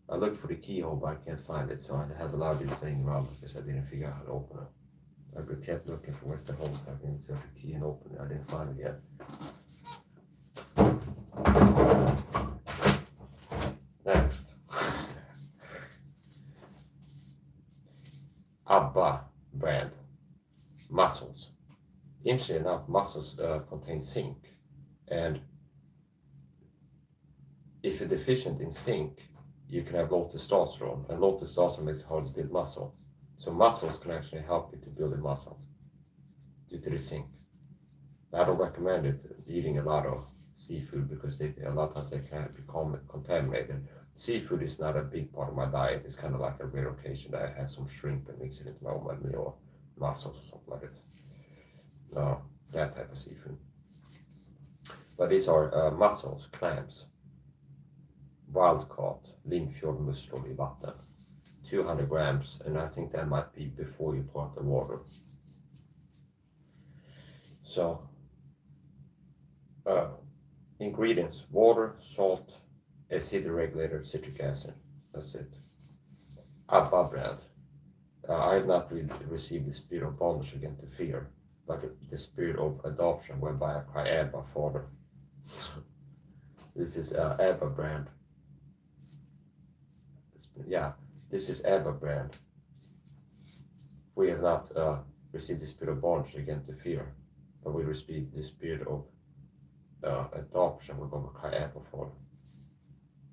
I looked for the keyhole, but I can't find it, so I have a lot of these laying around because I didn't figure out how to open it. I kept looking for where's the hole, so I can insert the key and open it. I didn't find it yet. Next. Abba brand, mussels. Interestingly enough, mussels contain zinc, and if you're deficient in zinc, you can have low testosterone, and low testosterone makes it hard to build muscle. So mussels can actually help you to build the muscles due to the zinc. I don't recommend it, eating a lot of seafood, because a lot of times they can become contaminated. Seafood is not a big part of my diet. It's kind of like a rare occasion that I have some shrimp and mix it into my own meal, or mussels or something like that. That type of seafood. But these are mussels, clams, wild caught, limfjordmusslor i vatten. 200 grams, and I think that might be before you pour out the water. So, ingredients: water, salt, acidity regulator, citric acid. That's it. Abba brand. I have not received the spirit of bondage again to fear, but the spirit of adoption, whereby I cry, Abba, Father. This is Abba brand. Yeah, this is Abba brand. We have not received the spirit of bondage again to fear, but we receive the spirit of adoption. We're going to cry, Abba, Father.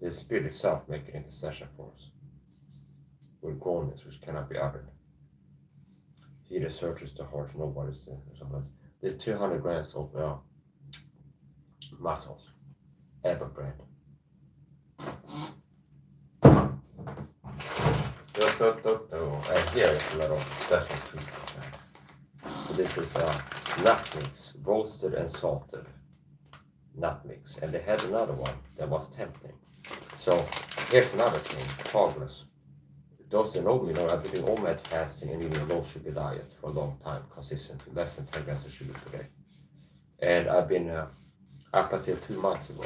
The spirit itself making intercession for us with groanings which cannot be uttered. He that searches the heart, nobody's there. There's 200 grams of mussels, Abba brand. And here is a little special treat. So this is nut mix, roasted and salted nut mix. And they had another one that was tempting. So here's another thing, progress. Those that know me know I've been doing OMAD fasting and eating a low sugar diet for a long time, consistently, less than 10 grams of sugar per day. And I've been, up until 2 months ago,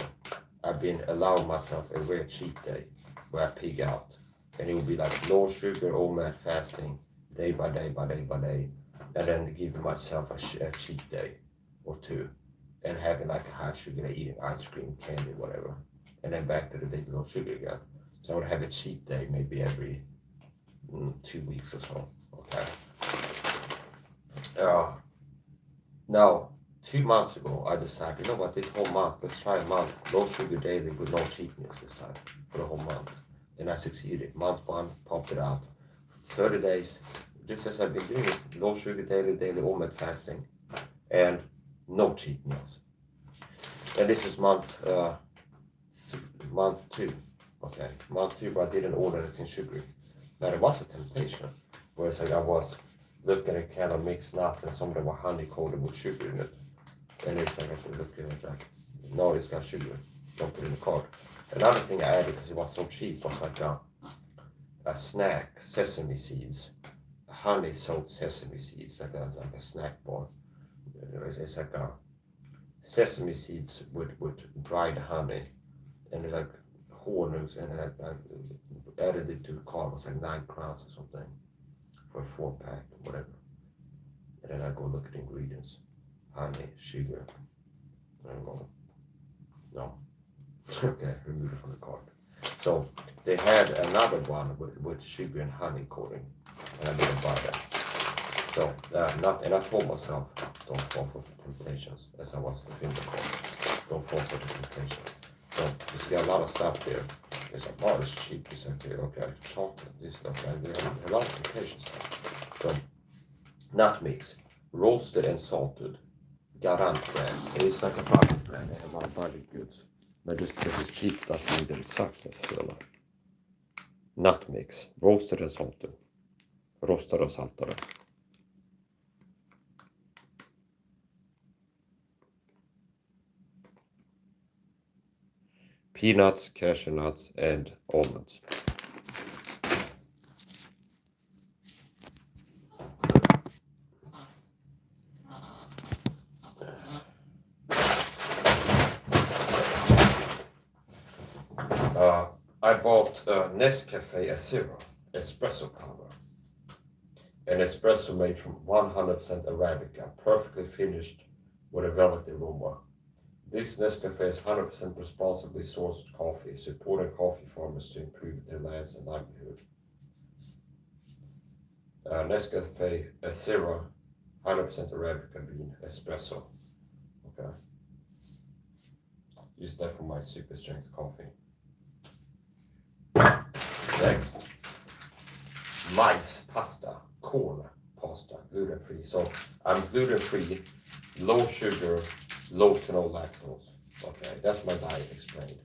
I've been allowing myself a rare cheat day where I pig out. And it will be like low sugar, OMAD fasting, day by day by day by day. And then giving myself a cheat day or two. And having like a high sugar day, eating ice cream, candy, whatever. And then back to the day low sugar again. So I would have a cheat day maybe every 2 weeks or so. Okay. Now, 2 months ago, I decided, you know what, this whole month, let's try a month, low sugar daily with no cheat meals this time for the whole month. And I succeeded. Month 1, popped it out. 30 days, just as I've been doing it, low sugar daily OMAD fasting, and no cheat meals. And this is month 2. Okay, month 2, but I didn't order anything sugary. Now there was a temptation, whereas like I was looking at kind of mixed nuts, and some of them were honey coated with sugar in it. And it's like I said, look at it, like, no, it's got sugar, don't put it in the cart. Another thing I added, because it was so cheap, was like a snack, sesame seeds, honey soaked sesame seeds, like a snack bar. It's like a sesame seeds with dried honey, and it's like honungs, and I added it to the cart. It was like 9 crowns or something for a 4-pack, whatever. And then I go look at the ingredients: honey, sugar. I don't know. No. Okay, remove it from the cart. So they had another one with sugar and honey coating, and I didn't buy that. So and I told myself, don't fall for the temptations, as I was in the cart. Don't fall for the temptation. So you got a lot of stuff there. It's like, oh, it's cheap. It's okay, chocolate, this, okay. There are a lot of temptations. So nut mix, roasted and salted, Garant brand. It's like a budget brand. They have a lot of budget goods. But just because it's cheap doesn't mean that it sucks necessarily. Nut mix, roasted and salted. Rostade och saltade. Peanuts, cashew nuts, and almonds. I bought Nescafe Zero espresso powder. An espresso made from 100% Arabica, perfectly finished with a velvety aroma. This Nescafe is 100% responsibly sourced coffee, supporting coffee farmers to improve their lands and livelihood. Nescafe Zero, 100% Arabica bean espresso. Okay. Use that for my super strength coffee. Next, rice pasta, corn pasta, gluten free. So I'm gluten free, low sugar, low to no lactose. Okay, that's my diet explained.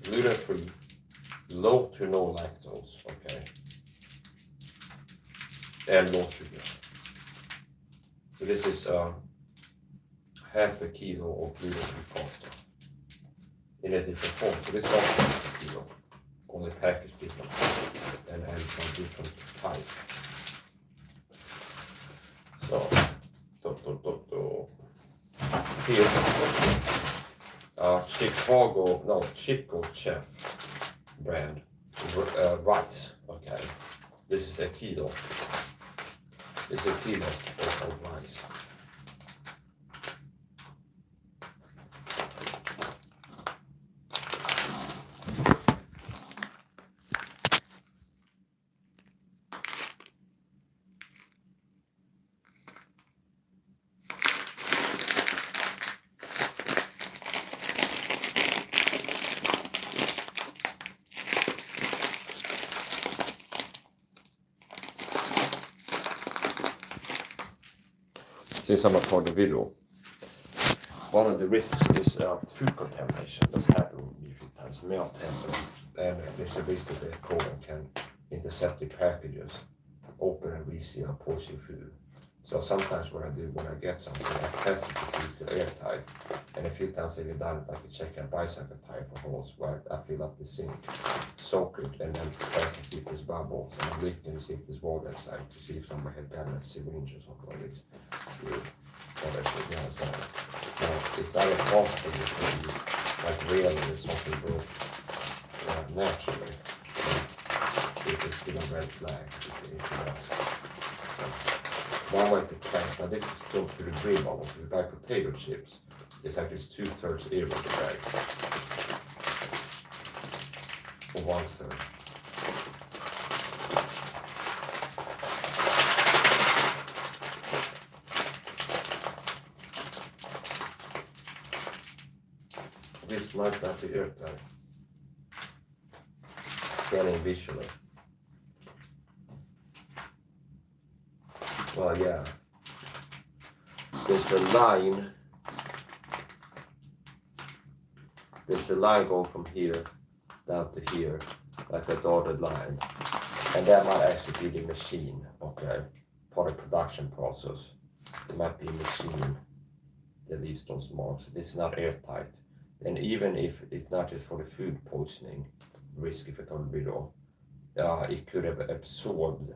Gluten free, low to no lactose. Okay, and low sugar. So this is half a kilo of gluten free pasta in a different form. So this is also half a kilo, only packaged different and some different types. So, here, Chico Chef brand rice. Okay, this is a kilo. This is a kilo of rice. Since I'm a part of the video, one of the risks is food contamination. That's happened with me a few times. Melt and there's a risk that the colon can intercept the packages, open and reseal and poison food. So sometimes what I do when I get something, I test it to see it's still airtight. And a few times I've done it, I can check a bicycle tire for holes where I fill up the sink, soak it, and then test to see if there's bubbles. And I lift and see if there's water inside to see if somebody had damaged syringe or something like this. It's not impossible to like really something broke naturally. If it's still a red flag. One way to test, now this is going through the grill bubble. If you buy potato chips, it's actually 2/3 air in the bag. Or 1/3. This might not be airtight. Scanning visually. Well, yeah. There's a line. There's a line going from here down to here, like a dotted line. And that might actually be the machine, okay? Part of the production process. It might be a machine that leaves those marks. This is not airtight. And even if it's not just for the food poisoning risk, if it's on the video, it could have absorbed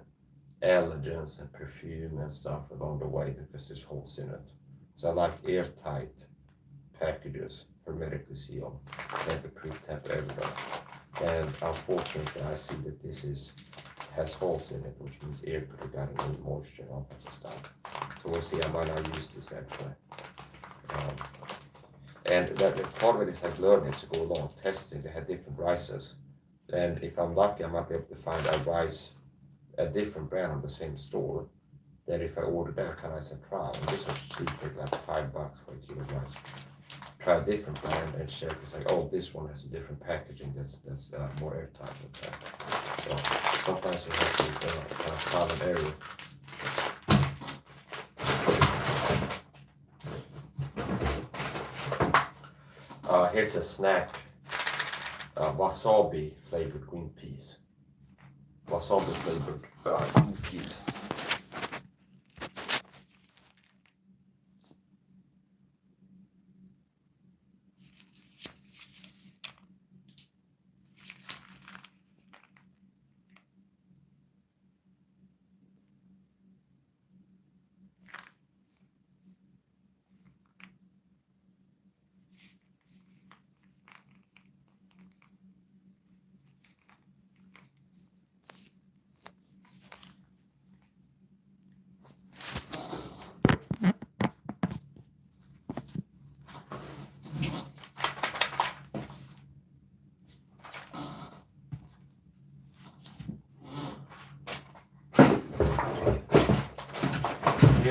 allergens and perfume and stuff along the way because there's holes in it. So I like airtight packages, hermetically sealed, never pre-temp everywhere. And unfortunately, I see that this has holes in it, which means air could have gotten any moisture and all kinds of stuff. So we'll see. I might not use this actually. And that part of it is like learning to go along, testing. They had different rices, and if I'm lucky, I might be able to find a rice, a different brand on the same store. That if I order that kind of as a trial, and this was cheap, like $5 for a kilo of rice. Try a different brand and check. It's like, oh, this one has a different packaging that's more airtight. Okay. So sometimes you have to kind of trial and error. Here's a snack, wasabi flavored green peas. Wasabi flavored green peas.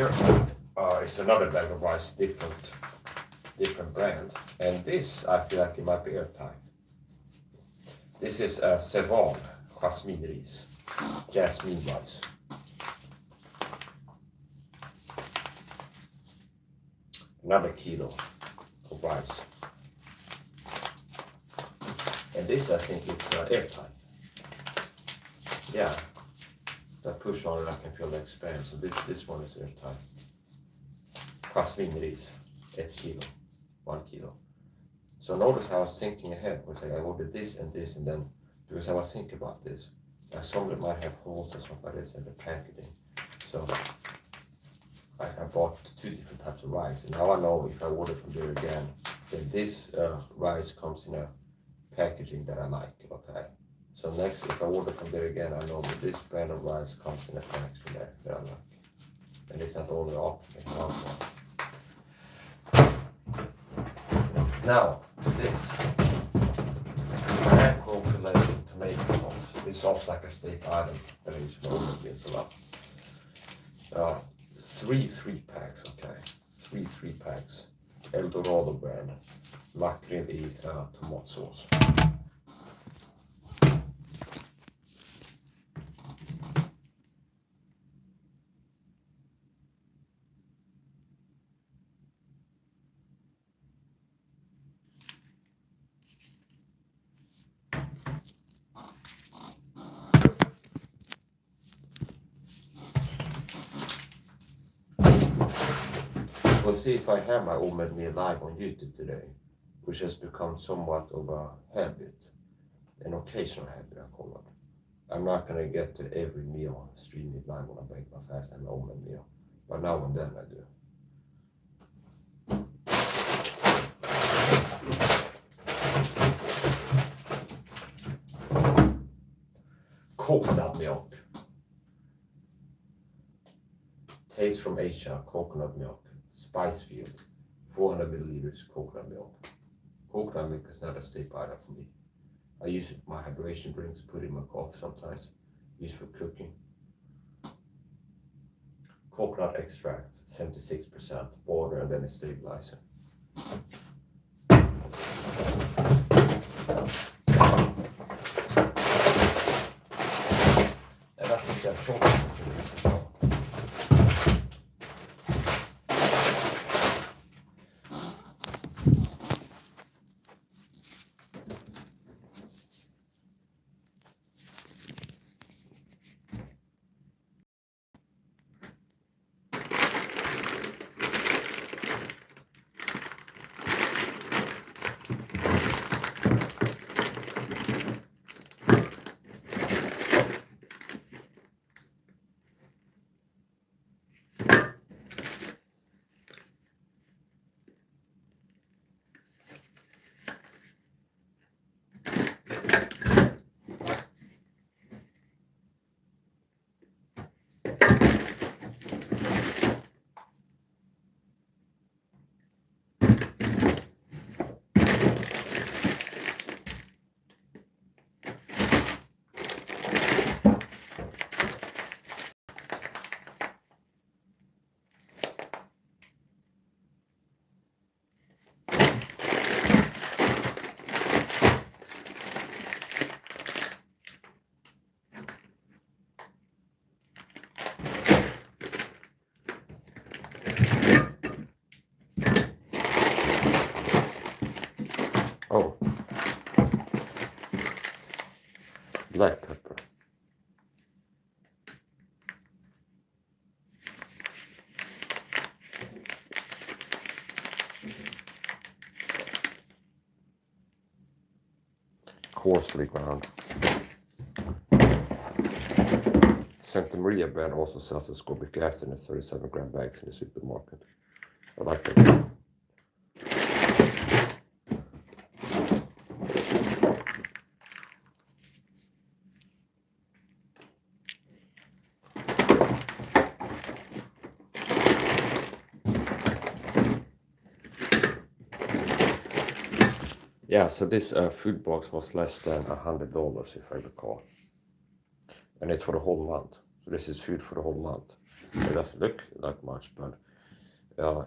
here is another bag of rice, different brand, and this I feel like it might be airtight. This is Ceval jasmine rice, jasmine rice. Another kilo of rice, and this I think it's airtight. Yeah, that push on it I can feel the expand. So this one is airtight. Jasmine rice, 1 kilo, 1 kilo. So notice how I was thinking ahead. Was like I ordered this, and then because I was thinking about this, some of it might have holes and stuff like this in the packaging. So I bought 2 different types of rice, and now I know if I order from there again, then this rice comes in a packaging that I like. Okay. So next, if I order from there again, I know that this brand of rice comes in a packaging that I like, and it's not only option. Now to this micro-filet tomato sauce. This sauce like a steak item that I use for meals a lot. 3 3-packs, okay. 3 3-packs. Eldorado brand. Makrill i tomatsås. We'll see if I have my omelette meal live on YouTube today, which has become somewhat of a habit, an occasional habit I call it. I'm not gonna get to every meal stream it live when I break my fast and my omelette meal, but now and then I do. Coconut milk. Taste from Asia, coconut milk. Spicefield, 400 milliliters coconut milk. Coconut milk is not a staple item for me. I use it for my hydration drinks, put it in my coffee sometimes, use for cooking. Coconut extract, 76%, water, and then a stabilizer. And I think that's short. Oh, black pepper. Coarsely ground. Santa Maria brand also sells ascorbic acid in 37-gram bags in the supermarket. I like that. Yeah, so this food box was less than $100 if I recall, and it's for the whole month. So this is food for the whole month. It doesn't look like much, but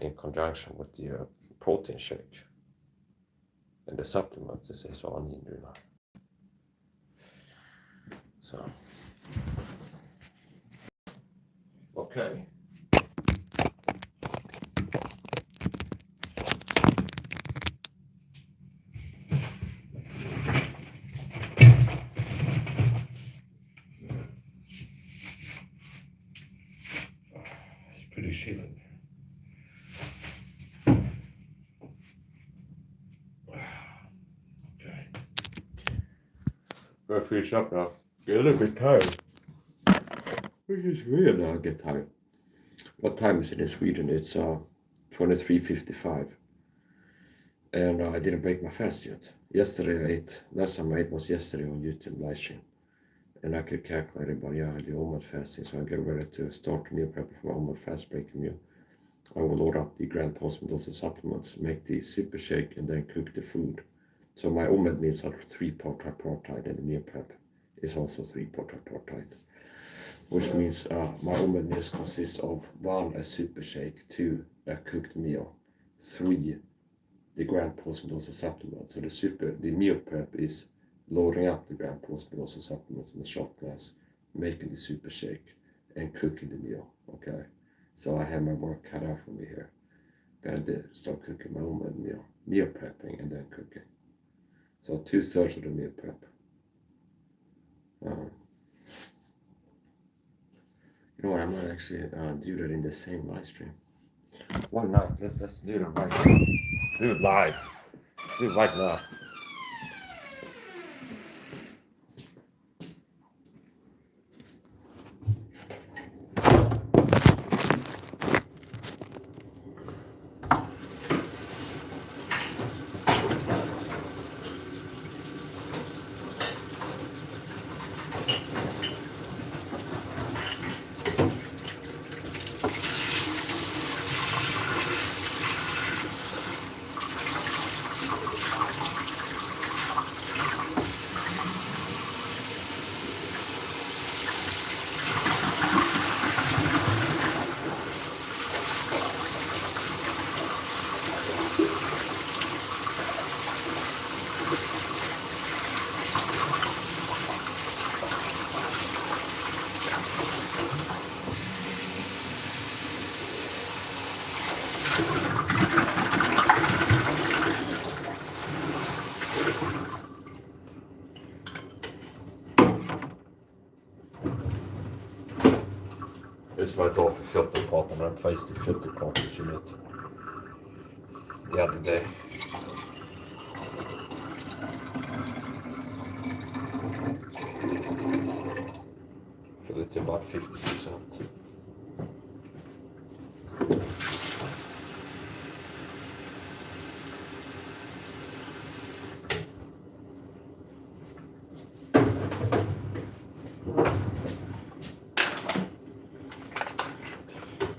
in conjunction with the protein shake and the supplements, this is all I need, you know. So, okay. It's pretty chilling. Okay. Gonna finish up now. Get a little bit tired. Which is weird now, I get tired. What time is it in Sweden? It's 23:55. And I didn't break my fast yet. Yesterday I ate, last time I ate was yesterday on YouTube live stream. And I could calculate it, but yeah, I do almost fasting, so I get ready to start meal prep for my almost fast breaking meal. I will load up the grand post dose of supplements, make the super shake, and then cook the food. So my OMAD meals are 3-part tripartite, and the meal prep is also 3-part tripartite. Which means my OMAD meals consist of 1, a super shake, 2, a cooked meal, 3, the grand post dose of supplements. So the meal prep is loading up the grand post dose of supplements in the shot glass, making the super shake, and cooking the meal. Okay, so I have my work cut out for me here. Gotta start cooking my own meal prepping, and then cooking. So 2/3 of the meal prep. You know what? I might actually do that in the same live stream. Why not? Let's do it right now. Do it live. Do it right now. This var då för filterpotten, I replaced the filterpotters in it the other day. Fill it to about 50%.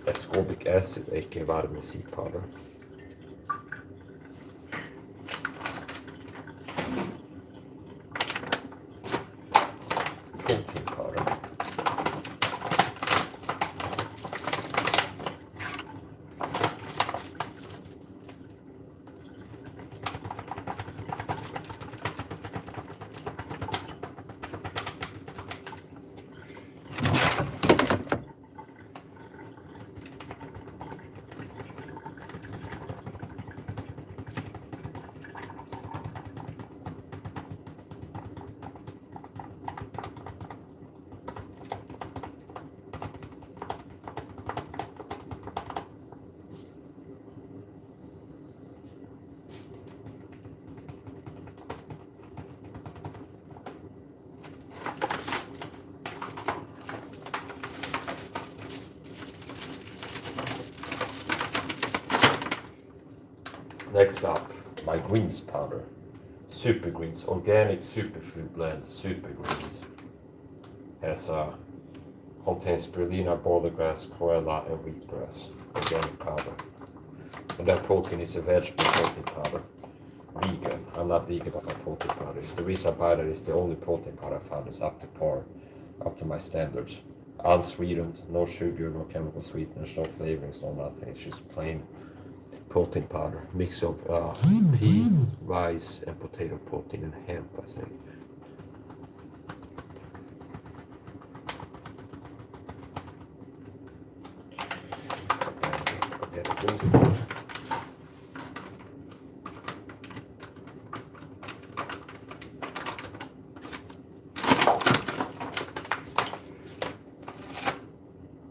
Ascorbic acid, aka vitamin C powder. Protein powder. Next up, my greens powder. Super Greens, organic superfood blend, Super Greens. Contains spirulina, barley grass, chlorella, and wheatgrass. Organic powder. And that protein is a vegetable protein powder. Vegan. I'm not vegan, but my protein powder. The reason I buy that is the only protein powder I found is up to par, up to my standards. unsweetened, no sugar, no chemical sweeteners, no flavorings, no nothing. It's just plain protein powder, mix of pea, rice, and potato protein and hemp, I think. Okay, that brings it.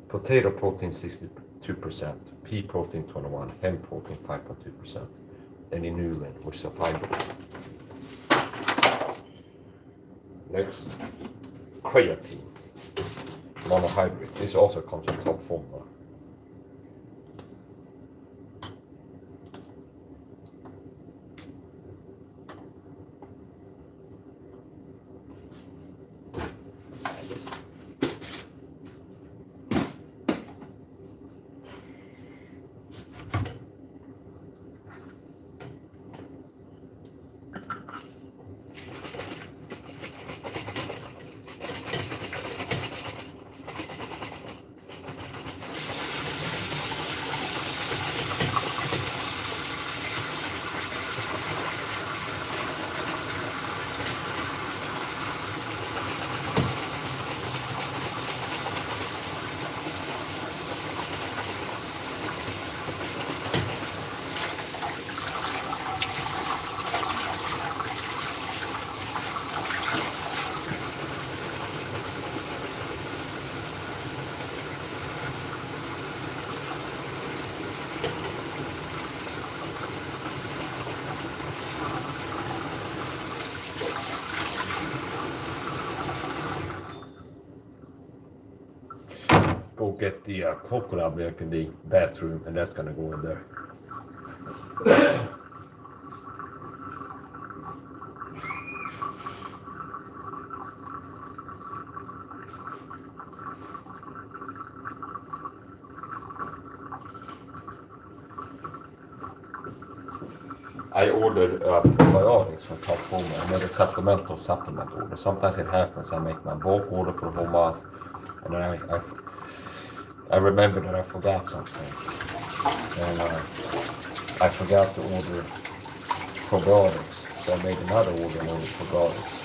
Potato protein 62%, pea protein 21%, hemp protein 5.2%, and inulin, which is a fiber. Next, creatine, monohydrate. This also comes from top formula. Go get the coconut milk in the bathroom, and that's gonna go in there. I ordered probiotics from Top Home. I made a supplement order. Sometimes it happens. I make my bulk order for the whole month, and then I remember that I forgot something, and I forgot to order probiotics. So I made another order and ordered probiotics.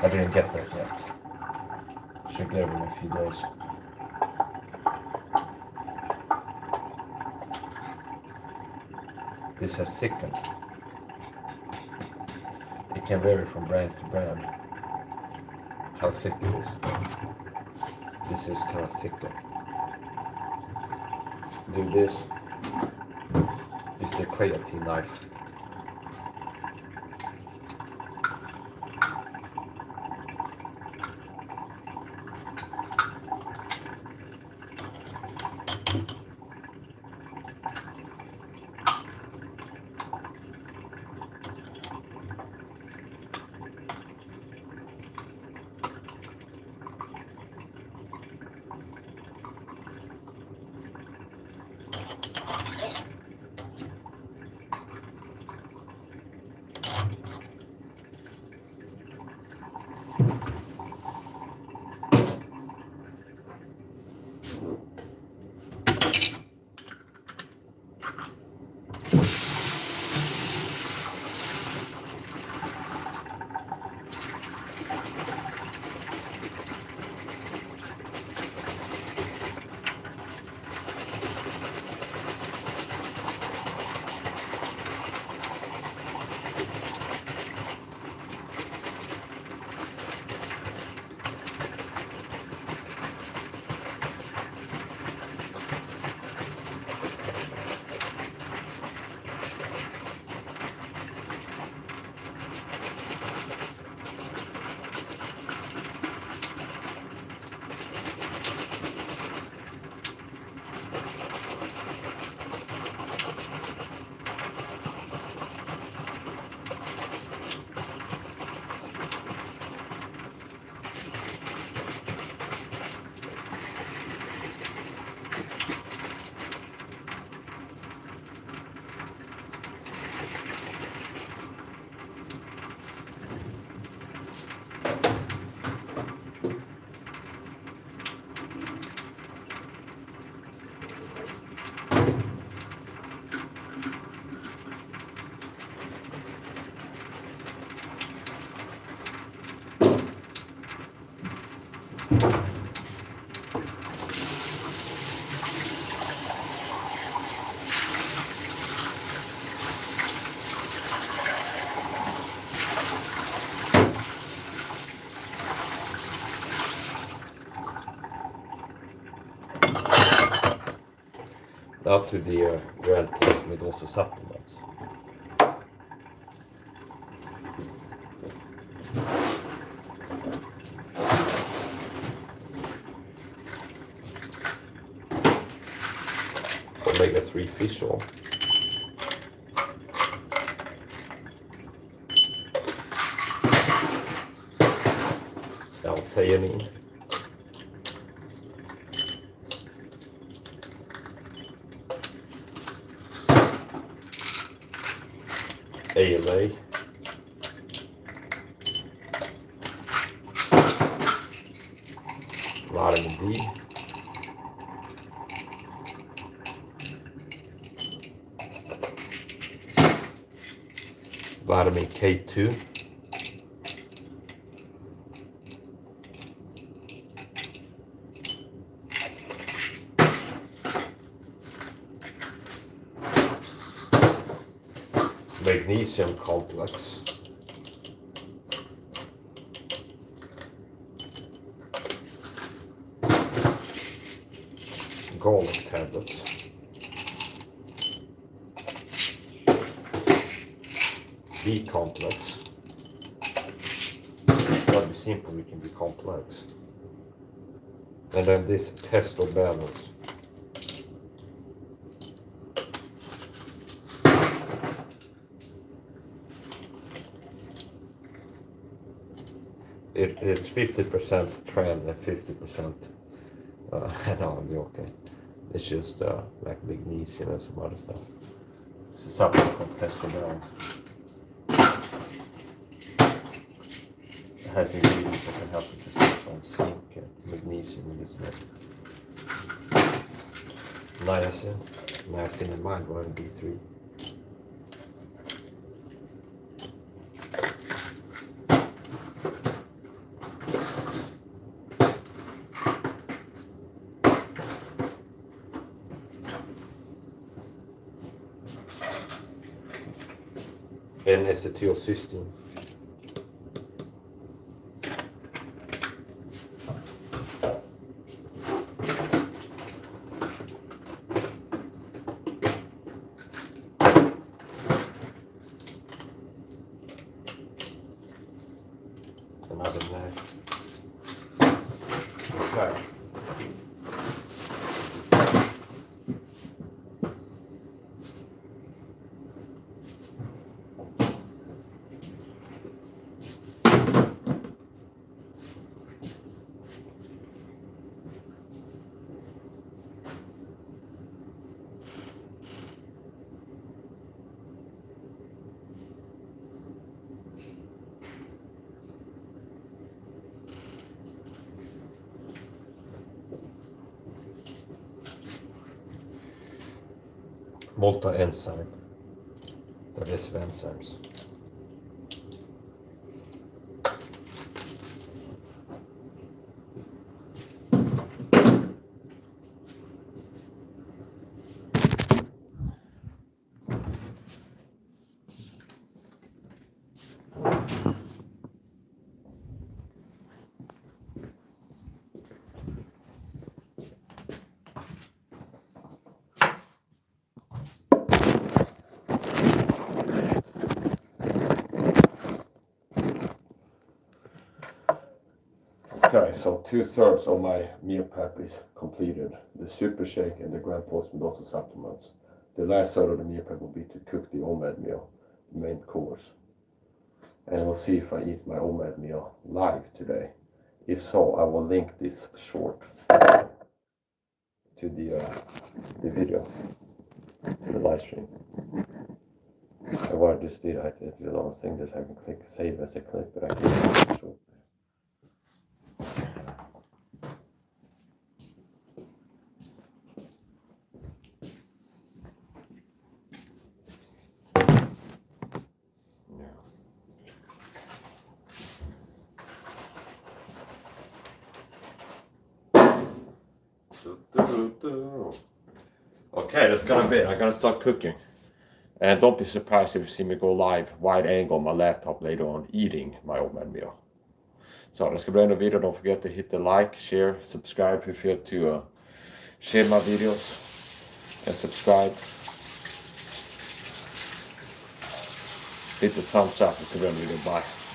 I didn't get that yet. Should get it in a few days. This has thickened. It can vary from brand to brand how thick it is. This is kind of thicker. Do this. Is the creatine knife. Now to the red plus with also supplements. Omega-3 fish oil. L-theanine. ALA. Vitamin D. Vitamin K2. Magnesium complex. Garlic tablets. B complex. Gotta be simple, we can be complex. And then this testo balance. It's 50% tran and 50%. No, I'm joking. It's just like magnesium and some other stuff. It's a supplement called testo balance. It has ingredients that can help with testosterone, zinc, and magnesium, and this and niacin. Niacin and mine vitamin B3. N-acetylcysteine. Another name. Okay. Multi-enzyme. That is enzymes. Okay, so 2/3 of my meal prep is completed. The super shake and the grand post with lots of supplements. The last third of the meal prep will be to cook the OMAD meal, the main course. And we'll see if I eat my OMAD meal live today. If so, I will link this short to the video, to the live stream. And what I just did, I did a long thing that I can click save as a clip, but I can't. Okay, that's gonna be it. I'm gonna start cooking. And don't be surprised if you see me go live wide angle on my laptop later on eating my oatmeal meal. Så det ska bli en video. Don't forget to hit the like, share, subscribe if you feel to share my videos and subscribe. Hit the thumbs up. It's a video. Bye.